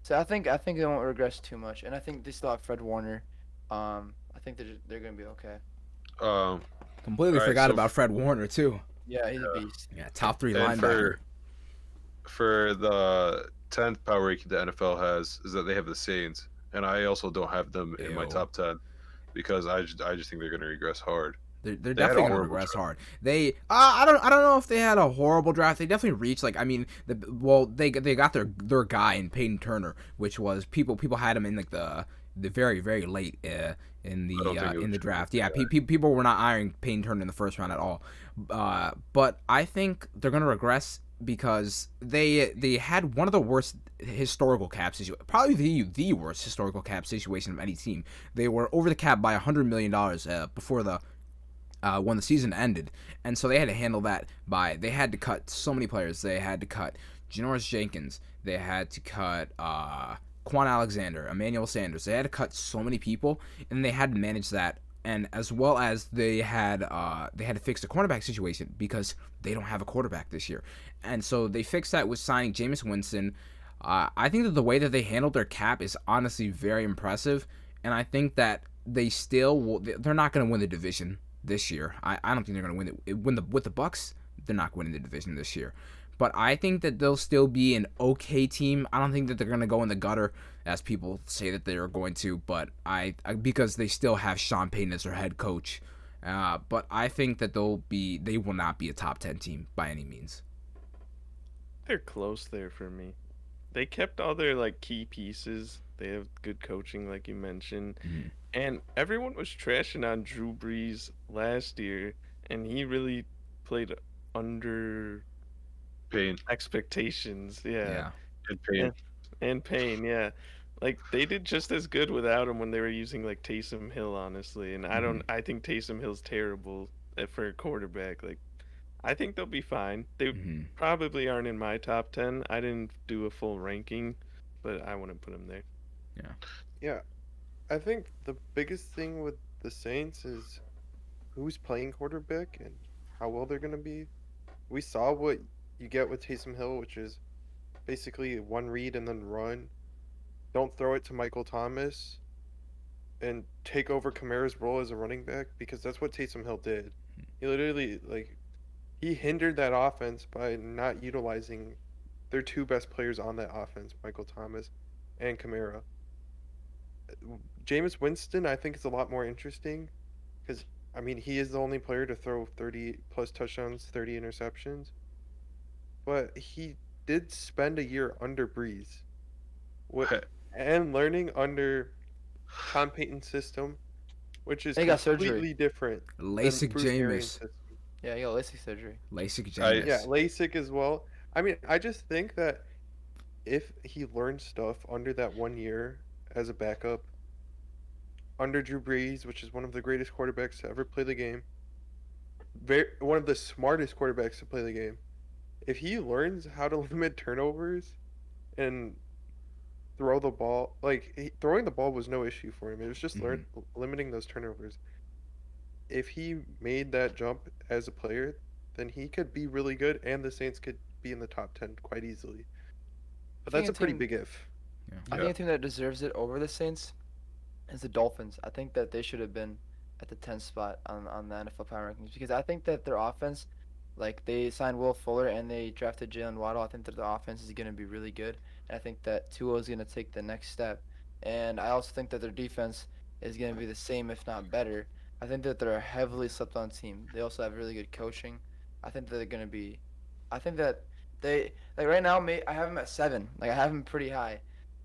So I think they won't regress too much, and I think they still have Fred Warner. I think they're gonna be okay. Um, completely Alright, forgot so- about Fred Warner too. Yeah, he's a beast. Yeah, top 3 And linebacker. for the 10th power ranking the NFL has is that they have the Saints, and I also don't have them in my Ew. top 10 because I just think they're going to regress hard. They're They had a definitely gonna horrible regress draft. hard. I don't know if they had a horrible draft. They definitely reached they got their guy in Peyton Turner, which was people had him in like the very very late in I don't think it the was draft. Yeah, people were not eyeing Peyton Turner in the first round at all. But I think they're gonna regress because they had one of the worst historical cap situations, probably the worst historical cap situation of any team. They were over the cap by $100 million before the when the season ended, and so they had to handle that they had to cut so many players. They had to cut Janoris Jenkins. They had to cut Quan Alexander, Emmanuel Sanders. They had to cut so many people, and they had to manage that. And as well as they had to fix the cornerback situation because they don't have a quarterback this year, and so they fixed that with signing Jameis Winston. I think that the way that they handled their cap is honestly very impressive, and I think that they're not going to win the division this year. I don't think they're going to win it. With the Bucks, they're not winning the division this year. But I think that they'll still be an okay team. I don't think that they're going to go in the gutter as people say that they are going to. But I because they still have Sean Payton as their head coach. But I think that they will not be a top 10 team by any means. They're close there for me. They kept all their like key pieces. They have good coaching, like you mentioned. Mhm. And everyone was trashing on Drew Brees last year, and he really played under Pain expectations. Yeah. Yeah. and pain. And Payne, yeah. Like they did just as good without him when they were using like Taysom Hill, honestly. And I think Taysom Hill's terrible for a quarterback. Like I think they'll be fine. They Mhm. probably aren't in my top 10. I didn't do a full ranking, but I wouldn't put them there. Yeah, I think the biggest thing with the Saints is who's playing quarterback and how well they're gonna be. We saw what you get with Taysom Hill, which is basically one read and then run. Don't throw it to Michael Thomas and take over Kamara's role as a running back because that's what Taysom Hill did. He literally he hindered that offense by not utilizing their 2 best players on that offense, Michael Thomas and Kamara. Jameis Winston, I think, is a lot more interesting because, I mean, he is the only player to throw 30 plus touchdowns, 30 interceptions. But he did spend a year under Breeze and learning under Tom Payton's system, which is He got surgery. completely different than LASIK Bruce Arians' Jameis. system. Yeah, he got LASIK surgery. LASIK I- Jameis. Yeah, LASIK as well. I mean, I just think that if he learned stuff under that 1 year as a backup, under Drew Brees, which is one of the greatest quarterbacks to ever play the game, one of the smartest quarterbacks to play the game, if he learns how to limit turnovers and throw the ball, throwing the ball was no issue for him. It was just limiting those turnovers. If he made that jump as a player, then he could be really good, and the Saints could be in the top 10 quite easily. But I that's think a pretty team- big if. I think a team that deserves it over the Saints is the Dolphins. I think that they should have been at the 10th spot on the NFL power rankings because I think that their offense, like they signed Will Fuller and they drafted Jalen Waddle. I think that the offense is going to be really good. And I think that Tua is going to take the next step. And I also think that their defense is going to be the same, if not better. I think that they're a heavily slept on team. They also have really good coaching. I think that they're going to be. I think that they right now. I have them at 7. Like I have them pretty high.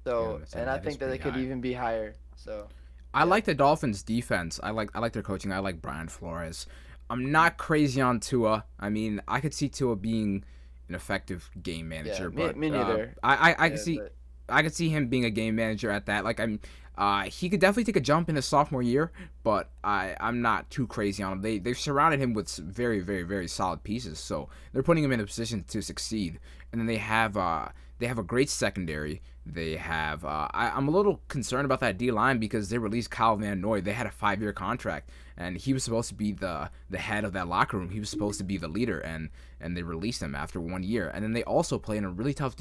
So Yeah, 7, and I that is think that they pretty could high. even be higher. So. I like the Dolphins' defense. I like their coaching. I like Brian Flores. I'm not crazy on Tua. I mean, I could see Tua being an effective game manager, Yeah, but me neither. I Yeah, could but- I could see him being a game manager at that. Like he could definitely take a jump in his sophomore year, but I'm not too crazy on him. They've surrounded him with some very very very solid pieces, so they're putting him in a position to succeed. And then they have a great secondary. They have I'm a little concerned about that D line because they released Kyle Van Noy. They had a 5-year contract, and he was supposed to be the head of that locker room. He was supposed to be the leader, and they released him after 1 year. And then they also play in a really tough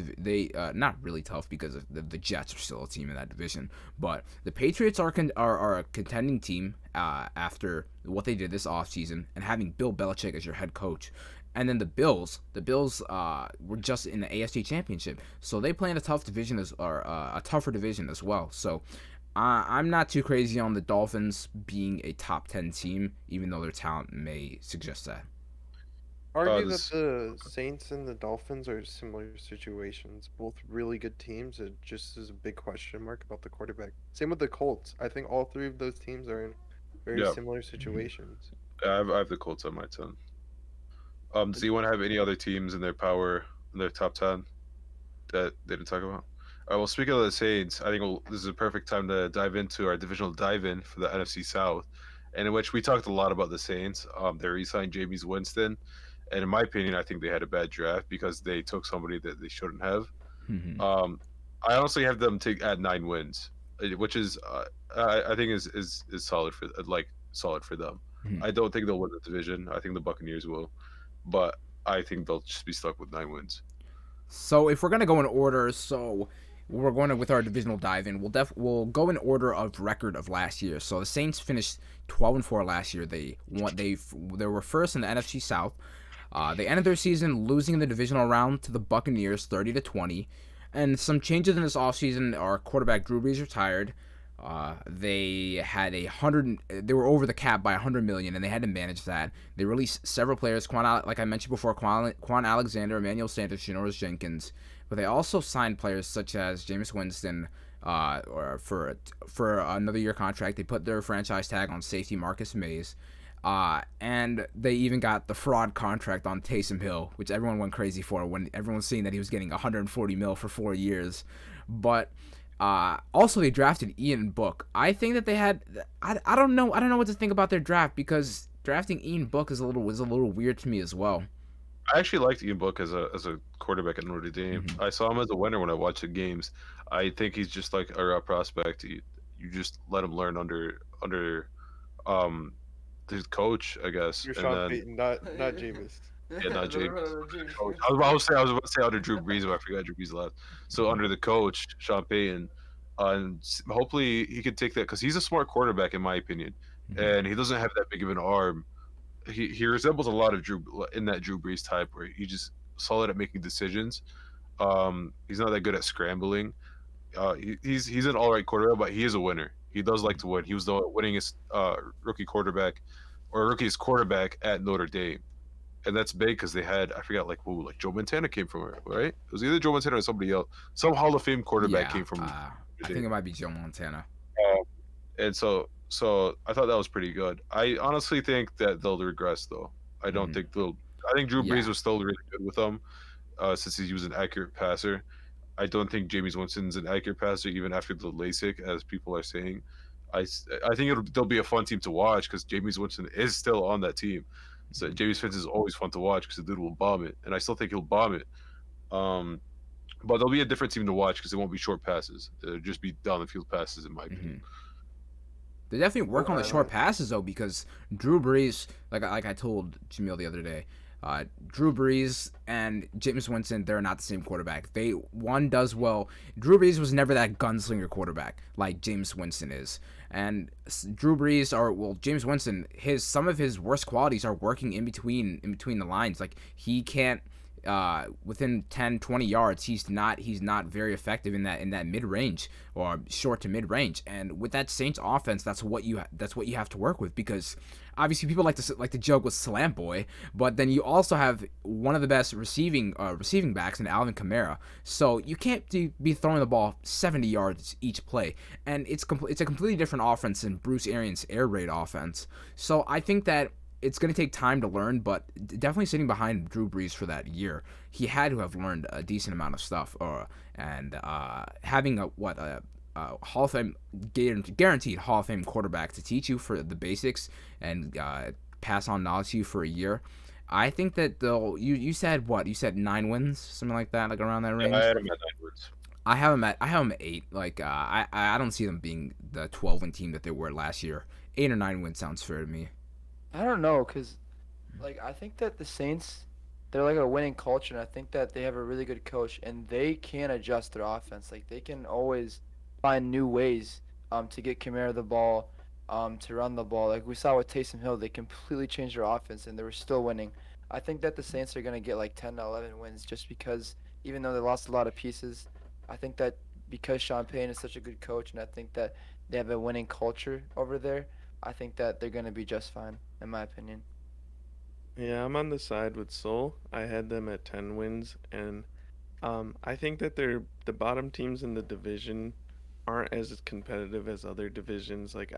not really tough because the Jets are still a team in that division, but the Patriots are a contending team after what they did this offseason and having Bill Belichick as your head coach. And then the Bills were just in the AFC Championship, so they play in a tough division or a tougher division as well. So I'm not too crazy on the Dolphins being a top 10 team, even though their talent may suggest that. Argue that this the Saints and the Dolphins are similar situations, both really good teams. It just is a big question mark about the quarterback. Same with the Colts. I think all three of those teams are in very yeah, similar situations. I have the Colts on my 10. Do you want to have any other teams in their top 10 that they didn't talk about? All right, well, speaking of the Saints, I think this is a perfect time to dive into our divisional dive-in for the NFC South, and in which we talked a lot about the Saints. They re-signed Jameis Winston, and in my opinion, I think they had a bad draft because they took somebody that they shouldn't have. Mhm. I honestly have them at 9 wins, which is I think is solid for solid for them. Mhm. I don't think they'll win the division. I think the Buccaneers will, but I think they'll just be stuck with 9 wins. So if we're gonna go in order, we're going to with our divisional dive in. We'll go in order of record of last year. So the Saints finished 12-4 last year. They were first in the NFC South. They ended their season losing in the divisional round to the Buccaneers 30-20. And some changes in this offseason, our quarterback Drew Brees retired. They had they were over the cap by $100 million, and they had to manage that. They released several players, like I mentioned before, Quan Alexander, Emmanuel Sanders, Janoris Jenkins. But they also signed players such as Jameis Winston, or for another year contract. They put their franchise tag on safety Marcus Mays. And they even got the fraud contract on Taysom Hill, which everyone went crazy for when everyone was seeing that he was getting $140 million for 4 years. But also they drafted Ian Book. I think that they had I don't know what to think about their draft, because drafting Ian Book was a little weird to me as well. I actually liked Ian Book as a quarterback at Notre Dame. Mhm. I saw him as a winner when I watched the games. I think he's just like a raw prospect. You just let him learn under um his coach, I guess, You're and Sean then Payton, not Jameis. yeah, not James. James. Coach. I was about to say under Drew Brees, but I forgot Drew Brees left. So under the coach Sean Payton, and hopefully he could take that because he's a smart quarterback in my opinion, Mhm. and he doesn't have that big of an arm. He resembles a lot of Drew in that Drew Brees type where he just solid at making decisions. He's not that good at scrambling. He's an all right quarterback, but he is a winner. He does like to win. He was the winningest rookie quarterback or rookiest quarterback at Notre Dame, and that's big because they had I forgot like who like Joe Montana came from it, right? It was either Joe Montana or somebody else. Some Hall of Fame quarterback Yeah, came from Notre I think Dame. it might be Joe Montana. And so I thought that was pretty good. I honestly think that they'll regress though. I don't Mhm. think they'll. I think Drew Brees Yeah. was still really good with them, since he was an accurate passer. I don't think Jameis Winston's an accurate passer even after the LASIK, as people are saying. I think they'll be a fun team to watch because Jameis Winston is still on that team. So Jameis Winston is always fun to watch because the dude will bomb it, and I still think he'll bomb it. Um, but they'll be a different team to watch because it won't be short passes. It'll just be down the field passes, in my opinion. Mhm. They definitely work on the short passes though, because Drew Brees, like I told Jamil the other day, Drew Brees and Jameis Winston, they're not the same quarterback. One does well. Drew Brees was never that gunslinger quarterback like Jameis Winston is, and Jameis Winston, some of his worst qualities are working in between the lines. Like he can't. Within 10 20 yards he's not very effective in that mid range or short to mid range, and with that Saints offense that's what you have to work with, because obviously people like to joke with Slam Boy, but then you also have one of the best receiving backs in Alvin Kamara, so you can't be throwing the ball 70 yards each play, and it's a completely different offense than Bruce Arians' air raid offense. So I think that it's going to take time to learn, but definitely sitting behind Drew Brees for that year, he had to have learned a decent amount of stuff. And having a Hall of Fame guaranteed Hall of Fame quarterback to teach you for the basics and pass on knowledge to you for a year, I think that you said what? You said 9 wins, something like that, like around that range. Yeah, I had him at 9 wins. I have them at 8. Like I don't see them being the 12-win team that they were last year. 8 or 9 wins sounds fair to me. I don't know, cause like I think that the Saints, they're like a winning culture, and I think that they have a really good coach, and they can adjust their offense. Like they can always find new ways to get Kamara the ball, to run the ball. Like we saw with Taysom Hill, they completely changed their offense, and they were still winning. I think that the Saints are gonna get like 10 to 11 wins just because even though they lost a lot of pieces, I think that because Sean Payton is such a good coach and I think that they have a winning culture over there, I think that they're gonna be just fine, in my opinion. Yeah, I'm on the side with Seoul. I had them at 10 wins, and I think that the bottom teams in the division aren't as competitive as other divisions. Like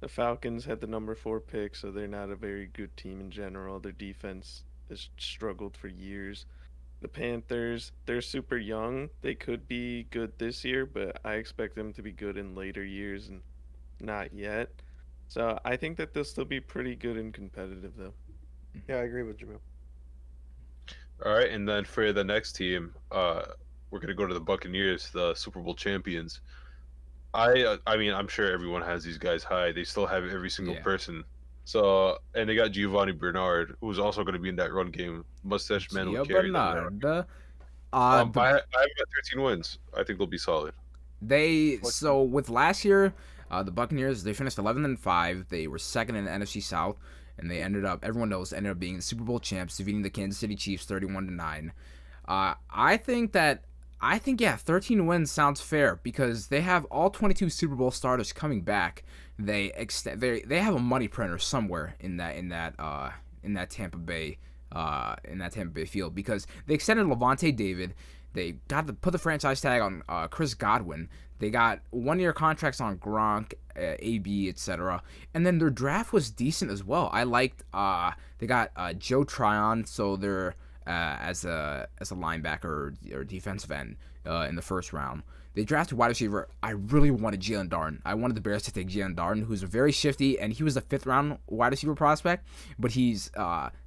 the Falcons had the number 4 pick, so they're not a very good team in general. Their defense has struggled for years. The Panthers, they're super young. They could be good this year, but I expect them to be good in later years and not yet. So I think that they'll still be pretty good and competitive, though. Yeah, I agree with Jamil. All right, and then for the next team, we're gonna go to the Buccaneers, the Super Bowl champions. I mean, I'm sure everyone has these guys high. They still have every single Yeah. person. So, and they got Giovanni Bernard, who's also going to be in that run game. Mustache man will Gio carry them. in that run Bernard. game. Uh, I have got 13 wins. I think they'll be solid. So with last year, the Buccaneers, they finished 11-5. They were second in the NFC South, and they ended up, everyone knows, ended up being the Super Bowl champs, defeating the Kansas City Chiefs 31-9. I think yeah, 13 wins sounds fair because they have all 22 Super Bowl starters coming back. They have a money printer somewhere in that Tampa Bay field because they extended Levante David. They put the franchise tag on Chris Godwin. They got 1-year contracts on Gronk, AB, etc. And then their draft was decent as well. I liked they got Joe Tryon, so they're as a linebacker or defensive end in the first round. They drafted wide receiver. I really wanted Jalen Darden. I wanted the Bears to take Jalen Darden, who's very shifty, and he was a 5th-round wide receiver prospect. But he's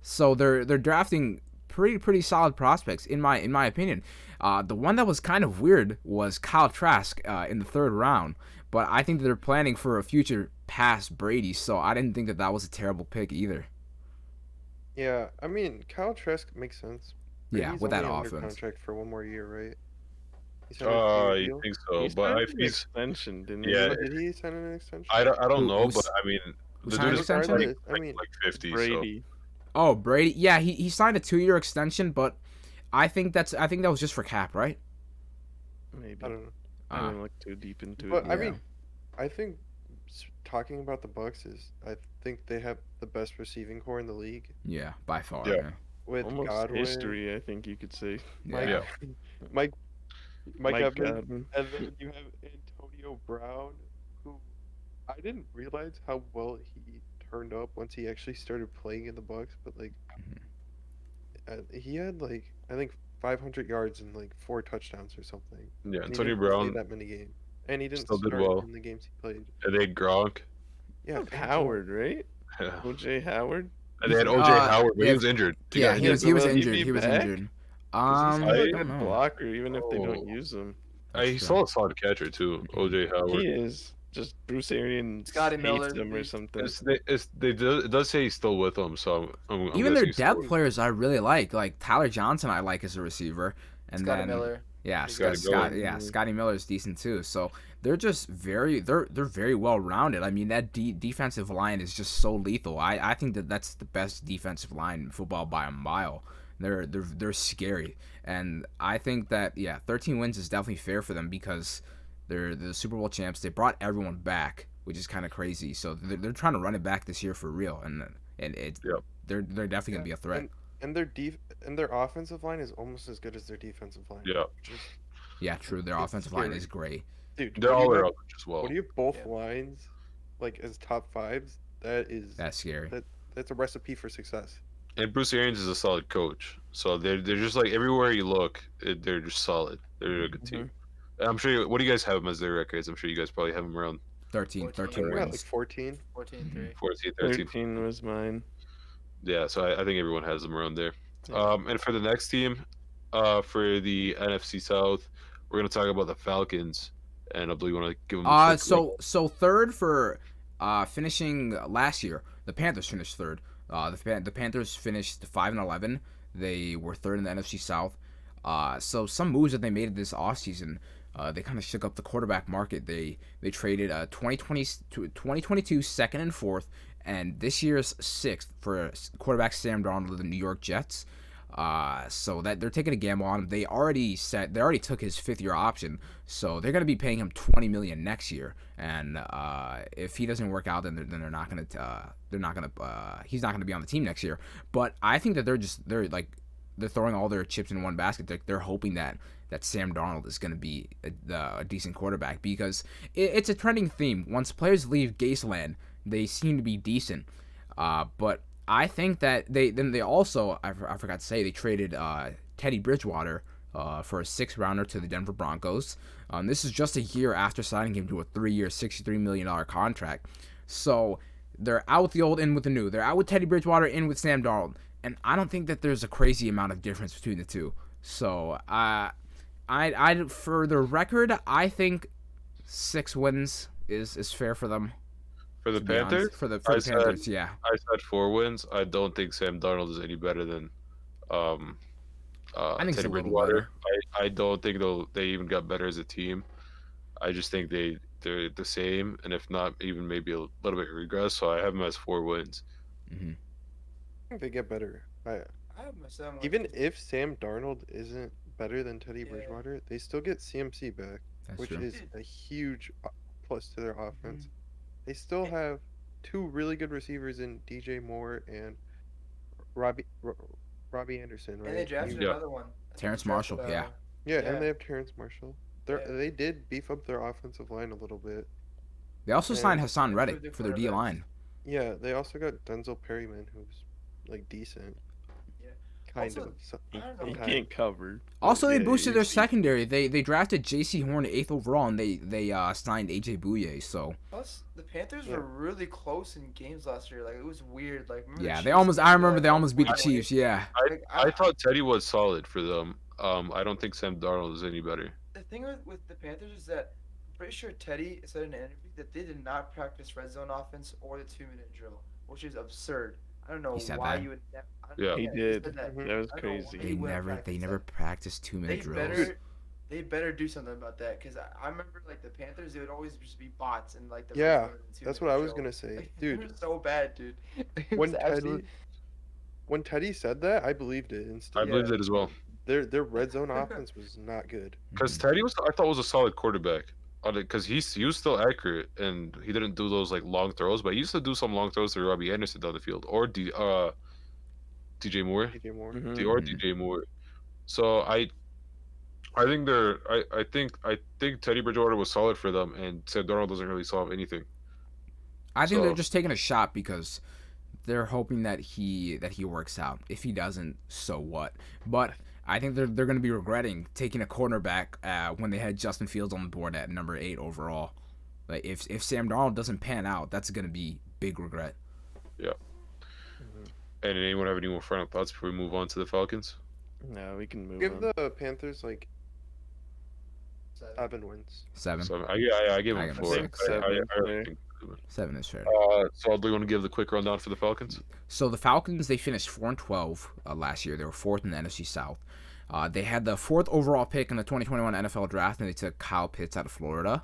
so they're drafting pretty solid prospects in my opinion. The one that was kind of weird was Kyle Trask in the 3rd round, but I think that they're planning for a future past Brady, so I didn't think that was a terrible pick either. Yeah, I mean, Kyle Trask makes sense. Yeah, He's with that only under offense. contract for 1 more year, right? He signed a 3-year You deal? think so? He But signed if an he's, extension, didn't yeah, But did he sign an extension? I don't know. Who's- But I mean, who the signed dude an is extension? Regardless, I mean, like 50. Brady. Oh, Brady. Yeah, he signed a 2-year extension, but I think that was just for cap, right? Maybe. I don't know. I didn't look too deep into But it. I Yeah. mean, I think talking about the Bucks is I think they have the best receiving core in the league Yeah, by far. Yeah. Yeah. with Almost Godwin, history, I think you could say. Mike, Yeah. Mike, Mike Mike Evans, Godwin. and then you have Antonio Brown, who I didn't realize how well he turned up once he actually started playing in the Bucks. But like, he had like I think 500 yards and like 4 touchdowns or something. Yeah, And he Antonio didn't play Brown, that many games, and he didn't still did start well. in the games he played. and they had Gronk. Yeah, Of Howard, right? Yeah. OJ Howard. And they had OJ Howard, but he was injured. Yeah, he was Will he injured. be He was back? injured. 'Cause he's I still a don't good know. blocker, even if they Oh. don't use him. He's still a solid catcher too. OJ Howard. He is. Just Bruce Arians Scotty hates Miller, him or he's- something. It does say he's still with them, so I'm Even their guessing he's still depth with players I really like Tyler Johnson I like as a receiver, and Scotty then Miller. yeah, Scotty Scotty Miller's decent too. So they're just very well rounded. I mean that defensive line is just so lethal. I think that's the best defensive line in football by a mile. They're scary, and I think that 13 wins is definitely fair for them because they're the Super Bowl champs. They brought everyone back, which is kind of crazy. So they're trying to run it back this year for real, and it's Yep. they're definitely gonna be a threat. And their offensive line is almost as good as their defensive line. Yeah. which is- Yeah, true. Their It's offensive line scary. is great. Dude, They're when all you have- around as well. When you have both Yeah. lines, like as top 5s, That's scary. that's a recipe for success. And Bruce Arians is a solid coach, so they're just like everywhere you look, they're just solid. They're a good team. I'm sure. What do you guys have them as their records? I'm sure you guys probably have them around 13 They're wins. at like 14. 14-3. 14, 13. 13 was mine. Yeah, so I think everyone has them around there. Yeah. And for the next team, for the NFC South, we're gonna talk about the Falcons, and I believe you want to give them. A quick So third for finishing last year, the Panthers finished third. The Panthers finished 5-11. They were third in the NFC South. So some moves that they made this offseason. they kind of shook up the quarterback market. They traded 2022 second and fourth, and this year's sixth for quarterback Sam Darnold of the New York Jets. So that they're taking a gamble on him. They already took his 5th-year option, so they're gonna be paying him $20 million next year. And if he doesn't work out, then he's not gonna be on the team next year. But I think that they're throwing all their chips in one basket. They're hoping that Sam Darnold is going to be a decent quarterback, because it's a trending theme. Once players leave Gaseland, they seem to be decent. But I think that they also, I forgot to say, they traded Teddy Bridgewater for a 6th rounder to the Denver Broncos. This is just a year after signing him to a 3-year, $63 million contract. So they're out with the old, in with the new. They're out with Teddy Bridgewater, in with Sam Darnold. And I don't think that there's a crazy amount of difference between the two. So, I for the record, I think 6 wins is fair for them. For the to be honest. Panthers? For the I said- Panthers, yeah. I said 4 wins. I don't think Sam Darnold is any better than I think it's Teddy a little Bridgewater. I don't think they even got better as a team. I just think they're the same, and if not, even maybe a little bit regress. So I have them as 4 wins. Mm-hmm. I think they get better. I have my 7 wins. Even if Sam Darnold isn't better than Teddy Yeah. Bridgewater, they still get CMC back, That's which true. is a huge plus to their offense. They still have 2 really good receivers in DJ Moore and Robbie Anderson, right? And they drafted Yeah. another one. I think they Terrence drafted, Marshall, yeah. Yeah, Yeah. and they have Terrence Marshall. Yeah. They did beef up their offensive line a little bit. They also Yeah. signed Hassan Two Reddick good for their quarterbacks. D-line. Yeah, they also got Denzel Perryman, who's like decent. Yeah. Kind Also, of. I don't know. He Kind can't cover. Also, they Yeah, boosted their he's- secondary. They drafted J.C. Horn 8th overall, and they signed A.J. Bouye. So Plus, the Panthers Yeah. were really close in games last year. Like, it was weird. Like, remember the yeah, Chiefs I beat remember the they almost beat the 49ers? Chiefs. Yeah. Like, I thought Teddy was solid for them. I don't think Sam Darnold is any better. The thing with the Panthers is that I'm pretty sure Teddy said in an interview that they did not practice red zone offense or the 2-minute drill, which is absurd. I don't know He said why that? you would. Yeah. He said did. that. Mhm. That was I don't know why crazy. he wouldn't They practice never that. practiced 2-minute drills. They better do something about that, because I remember like the Panthers, they would always just be bots and like the red Yeah, zone and that's 2-minute what I was drill. gonna say, Like, they were dude. so bad, dude. It When was absolute- Teddy said that, I believed it I instantly. believed it as well. Their red zone offense was not good. Because Teddy I thought was a solid quarterback. Because he was still accurate, and he didn't do those like long throws, but he used to do some long throws to Robbie Anderson down the field, or DJ Moore, DJ Moore. Mhm. Mhm. DJ Moore. So I think Teddy Bridgewater was solid for them, and Sam Darnold doesn't really solve anything. I think they're So- just taking a shot because they're hoping that he works out. If he doesn't, so what? But I think they're going to be regretting taking a cornerback when they had Justin Fields on the board at number 8 overall. Like if Sam Darnold doesn't pan out, that's going to be big regret. And anyone have any more final thoughts before we move on to the Falcons? No, we can move Give on. the Panthers like 7 wins. 7. So I give I him give him 4. 6. I really Fair. think- 7 is fair. So do you want to give the quick rundown for the Falcons? So the Falcons, they finished 4-12 last year. They were 4th in the NFC South. They had the 4th overall pick in the 2021 NFL Draft, and they took Kyle Pitts out of Florida.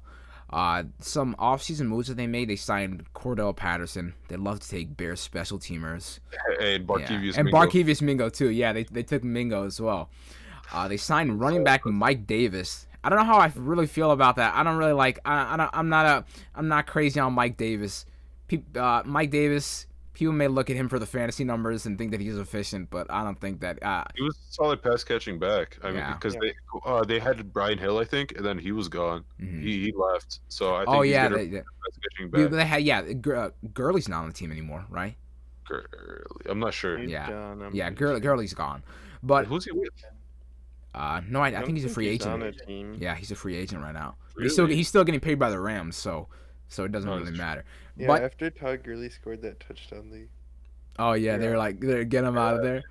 Some offseason moves that they made, they signed Cordell Patterson. They love to take Bears special teamers. And Barkevius And Mingo. Barkevius Mingo, too. Yeah, they took Mingo as well. They signed running back Mike Davis. I don't know how I really feel about that. I don't really like. I'm not crazy on Mike Davis. Mike Davis. People may look at him for the fantasy numbers and think that he's efficient, but I don't think that. He was a solid pass catching back. I mean, Yeah. because they had Brian Hill, I think, and then he was gone. Mhm. He left. So I think Oh he's yeah, gonna they, be pass catching they, back. they had Gurley's not on the team anymore, right? I'm not sure. He's Yeah. gone, I'm Yeah, pretty sure. Gurley's gone. But Who's he with? no, I don't think he's a free on agent. a team. Yeah, he's a free agent right now. But Really? he's still getting paid by the Rams, so it doesn't Oh, really that's true. matter. Yeah, But after Todd Gurley scored that touchdown, they oh yeah, they're like get him out of there.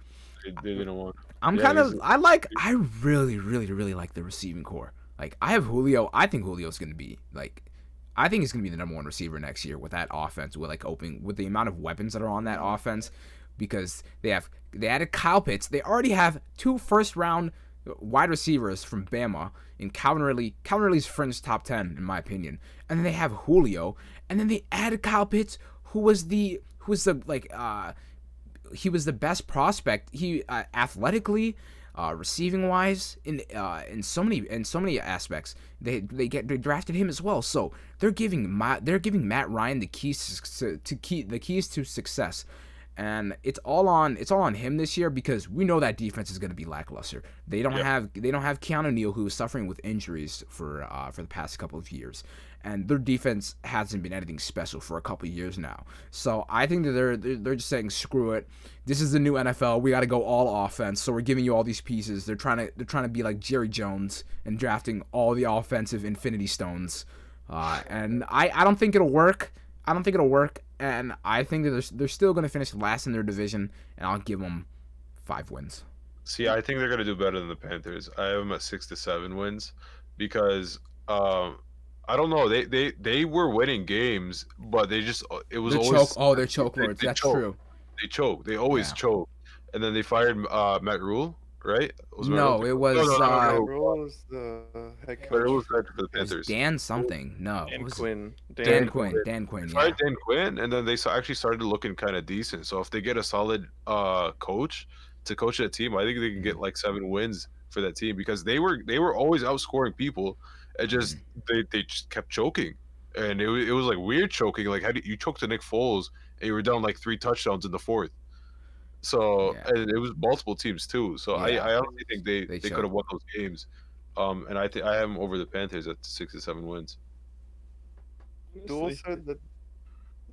They didn't want. I'm Yeah, kind of he's- I really like the receiving core. Like I have Julio. I think Julio's gonna be I think he's gonna be the number 1 receiver next year with that offense, with the amount of weapons that are on that offense, because they added Kyle Pitts. They already have 2 first round wide receivers from Bama in Calvin Ridley. Calvin Ridley's fringe top 10 in my opinion. And then they have Julio, and then they added Kyle Pitts, who was the he was the best prospect. He athletically, receiving wise, in so many aspects. They drafted him as well. So they're giving Matt Ryan the keys to success. And it's all on him this year because we know that defense is going to be lackluster. They don't have Keanu Neal, who is suffering with injuries for the past couple of years, and their defense hasn't been anything special for a couple of years now. So I think that they're just saying screw it. This is the new NFL. We got to go all offense. So we're giving you all these pieces. They're trying to be like Jerry Jones and drafting all the offensive Infinity Stones, and I don't think it'll work. And I think that they're still going to finish last in their division, and I'll give them 5 wins. See, I think they're going to do better than the Panthers. I have them at 6 to 7 wins because I don't know. They were winning games, but they just it was always they're choke lords. That's true. They choke. They always choke, and then they fired Matt Rule, right? It was no. Rule was the head coach. But it was for the Panthers. Dan something. No. Dan Quinn. Dan Quinn. Yeah. Fired Dan Quinn, and then they actually started looking kind of decent. So if they get a solid coach to coach that team, I think they can get like 7 wins for that team because they were always outscoring people. It just they just kept choking, and it was like weird choking. Like how do you choke to Nick Foles and you were down like 3 touchdowns in the 4th? So and it was multiple teams too. So I honestly think they could have won those games. And I think I have them over the Panthers at 6 to 7 wins. Duel said that.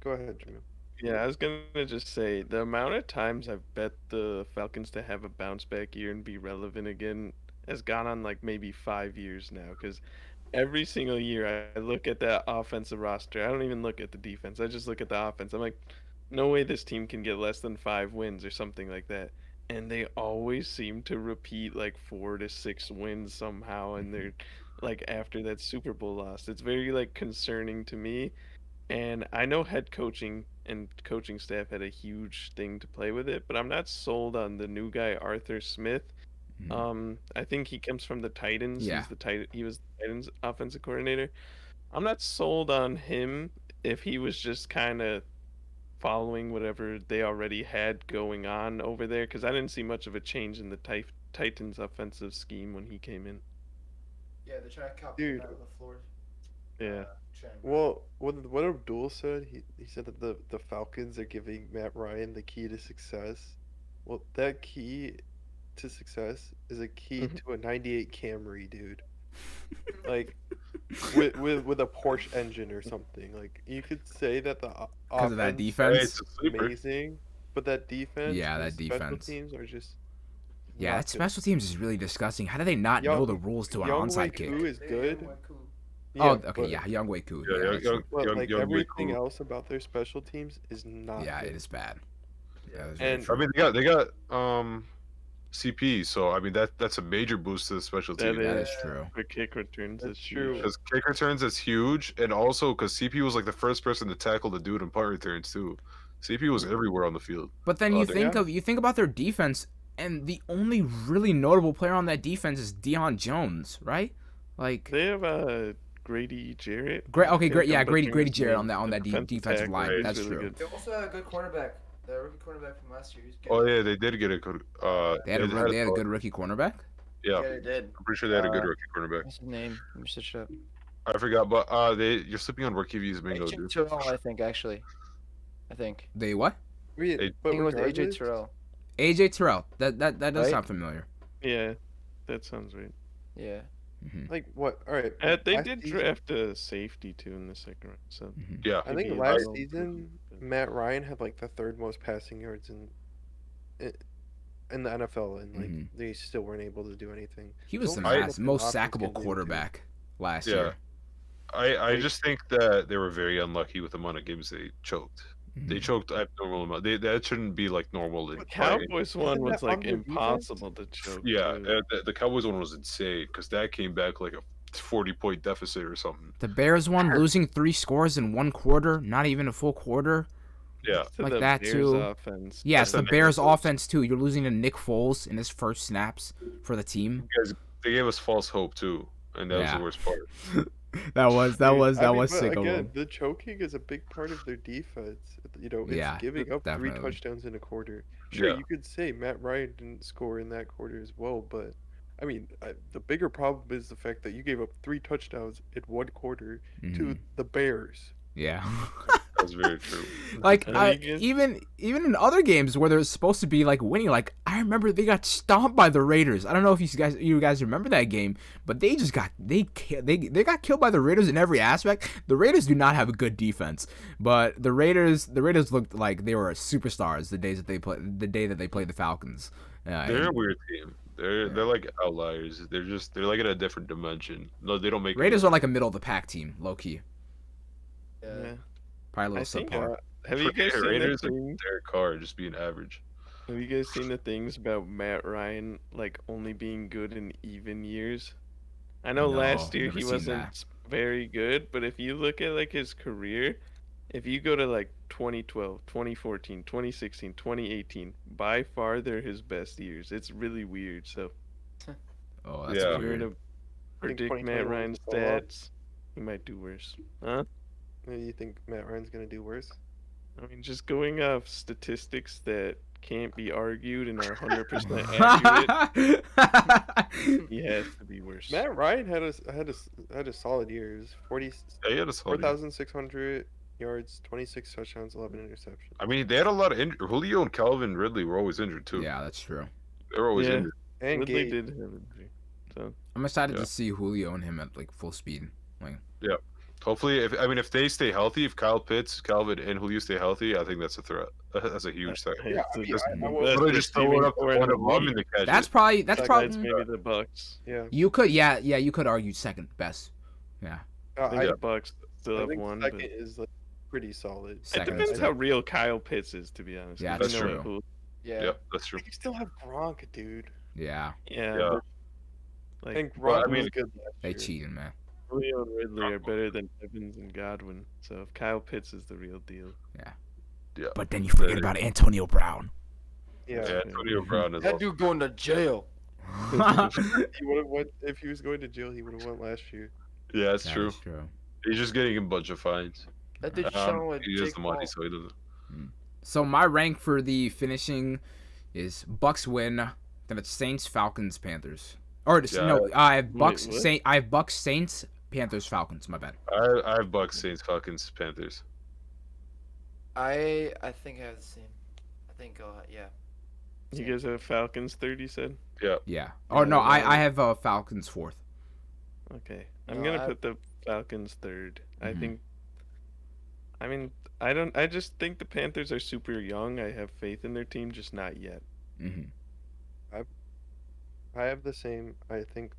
Go ahead, Jimmy. Yeah, I was gonna just say the amount of times I've bet the Falcons to have a bounce back year and be relevant again has gone on like maybe 5 years now. Because every single year I look at that offensive roster. I don't even look at the defense. I just look at the offense. I'm like, no way this team can get less than 5 wins or something like that. And they always seem to repeat like 4 to 6 wins somehow. And they're like after that Super Bowl loss. It's very like concerning to me. And I know head coaching and coaching staff had a huge thing to play with it, but I'm not sold on the new guy, Arthur Smith. I think he comes from the Titans. Yeah. He was the Titans offensive coordinator. I'm not sold on him if he was just kind of following whatever they already had going on over there, because I didn't see much of a change in the Titans offensive scheme when he came in. Yeah, they're trying to copy Dude. out of the floor. Yeah. Well, what Abdul said, he said that the Falcons are giving Matt Ryan the key to success. Well, that key to success is a key to a 98 Camry, dude. Like with a Porsche engine or something. Like you could say that the Because of that offense defense. It's a is sleeper. amazing, but that defense, Yeah, that the special defense. teams are just Yeah, not that good. special teams is really disgusting. How do they not know the rules to an onside kick? Who is good? Oh, okay, but- yeah, Young Wei Koo. Yeah, that's true. But like Young Wei everything Koo. else about their special teams is not. Yeah, good. it is bad. Yeah, that's And- very I true. mean, they got CP, so I mean that's a major boost to the special That team. That is true. For kick returns, That's that's true. huge. Because kick returns is huge, and also because CP was like the first person to tackle the dude in punt returns too. CP was everywhere on the field. But then Oh, you they- think about their defense, and the only really notable player on that defense is Deion Jones, right? Like, They have Grady Jarrett. Great. Okay, Can't great. Yeah, remember Grady his Jarrett name. on that Defensive defensive tackle, line. he's That's really true. good. They also had a good quarterback. The rookie quarterback from last year. Oh yeah, they did get a good. They had a good rookie cornerback. Yeah, they did. I'm pretty sure they had a good rookie cornerback. What's his name? Let me search it up. I forgot, but you're slipping on rookie views, Mingo, AJ dude. Terrell, I think actually. I think. They what? Wait, They- I but think it was AJ regardless, Terrell. AJ Terrell. That does Right? sound familiar. Yeah, that sounds right. Yeah. like what? All right. They last did season- draft a safety too in the second round. So Yeah, I think maybe a last little season improvement. Matt Ryan had like the 3rd most passing yards in the NFL, and like they still weren't able to do anything. He was the Don't know most what the offense sackable can do, quarterback last Yeah. year. I just think that they were very unlucky with the amount of games they choked. They choked at normal amount. That shouldn't be like normal. The Cowboys one Isn't was that like on their defense? impossible to choke. Yeah, too. the Cowboys one was insane because that came back like a 40-point deficit or something. The Bears won, losing 3 scores in 1 quarter, not even a full quarter. Yeah. To Like the that Bears too. offense. Yes, That's the the Bears' Nick Foles. offense too. You're losing to Nick Foles in his first snaps for the team. Guys, they gave us false hope too, and that was the Yeah. worst part. that was I mean, but sick of again, him. the choking is a big part of their defense. You know, it's Yeah, giving up three definitely. touchdowns in a quarter. Sure, Yeah. you could say Matt Ryan didn't score in that quarter as well, but I mean, the bigger problem is the fact that you gave up three touchdowns in one quarter to Mhm. the Bears. Yeah. That's very true. Like And I guess- even in other games where they're supposed to be like winning, like I remember they got stomped by the Raiders. I don't know if you guys remember that game, but they just got they got killed by the Raiders in every aspect. The Raiders do not have a good defense, but the Raiders looked like they were superstars the day that they played the Falcons. They're a weird team. They're like outliers. They're like in a different dimension. No, they don't make Raiders any- are like a middle of the pack team, low key, Yeah. probably a I little think. subpar. Have you guys seen the Raiders like things? Derek Carr just being average. Have you guys seen the things about Matt Ryan like only being good in even years? I know No, last year never he seen wasn't that. very good, but if you look at like his career, if you go to like 2012, 2014, 2016, 2018, by far they're his best years. It's really weird. So Oh, that's Yeah. if you're weird. to think predict 2021 Matt Ryan's was a blowout. stats, he might do worse. Huh? You think Matt Ryan's gonna do worse? I mean, just going off statistics that can't be argued and are 100% accurate, he has to be worse. Matt Ryan had a solid year. It was 40, Yeah, he had a solid year. 4,600 yards, 26 touchdowns, 11 interceptions. I mean, they had a lot of injury. Julio and Calvin Ridley were always injured too. Yeah, that's true. They were always Yeah. injured. And Ridley Gabe. did have injury. So I'm excited Yeah. to see Julio and him at like full speed. Hopefully, if they stay healthy, if Kyle Pitts, Calvin, and Julio stay healthy, I think that's a threat. That's a huge threat. Yeah, I mean, I will- But they just throw it up to one of them and they catch That's it. probably besides maybe the Bucks. Yeah. you could you could argue second best. Yeah, I think I, the Bucks still I have think one. second But is like pretty solid. it second. depends is how good. real Kyle Pitts is, to be honest. Yeah, 'cause that's you know true. who- Yeah. Yeah, that's true. You still have Gronk, dude. Yeah, Yeah. Yeah. but, Like And Well, Gronk I mean, was good last they year. cheating, man. Julio and Ridley are better than Evans and Godwin. So if Kyle Pitts is the real deal. Yeah. But then you forget about Antonio Brown. Yeah. Yeah, Antonio Brown is That also. dude going to jail. He would have went if he was going to jail. He would have went last year. Yeah, that's That true. is true. He's just getting a bunch of fines. That dude chilling with He has Jake the money, Paul. so he doesn't. So my rank for the finishing is Bucks win, then it's Saints, Falcons, Panthers. Or Yeah. no, I have Bucks, what? I have Bucks, Saints, Panthers, Falcons. My bad. I have Bucks, Saints, Falcons, Panthers. I think I have the same. I think yeah. You guys have Falcons 30 said? Yeah. Oh no, I have Falcons fourth. Okay. I'm No, gonna I- put the Falcons third. I Mhm. think I just think the Panthers are super young. I have faith in their team, just not yet. Hmm. I have the same. I think,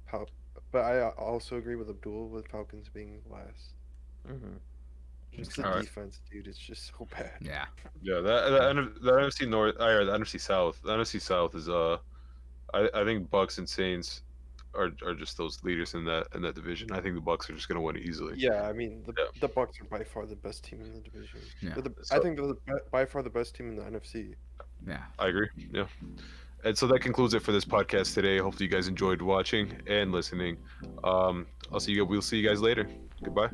but I also agree with Abdul with Falcons being last. Mm-hmm. Just the Alright. defense, dude. It's just so bad. Yeah. Yeah, the NFC North, or the NFC South. The NFC South is I think Bucks and Saints are just those leaders in that division. I think the Bucks are just gonna win it easily. Yeah, I mean Yeah. the Bucks are by far the best team in the division. Yeah. They're I So- think they're by far the best team in the NFC. Yeah. I agree. Yeah. And so that concludes it for this podcast today. Hopefully you guys enjoyed watching and listening. We'll see you guys later. Goodbye.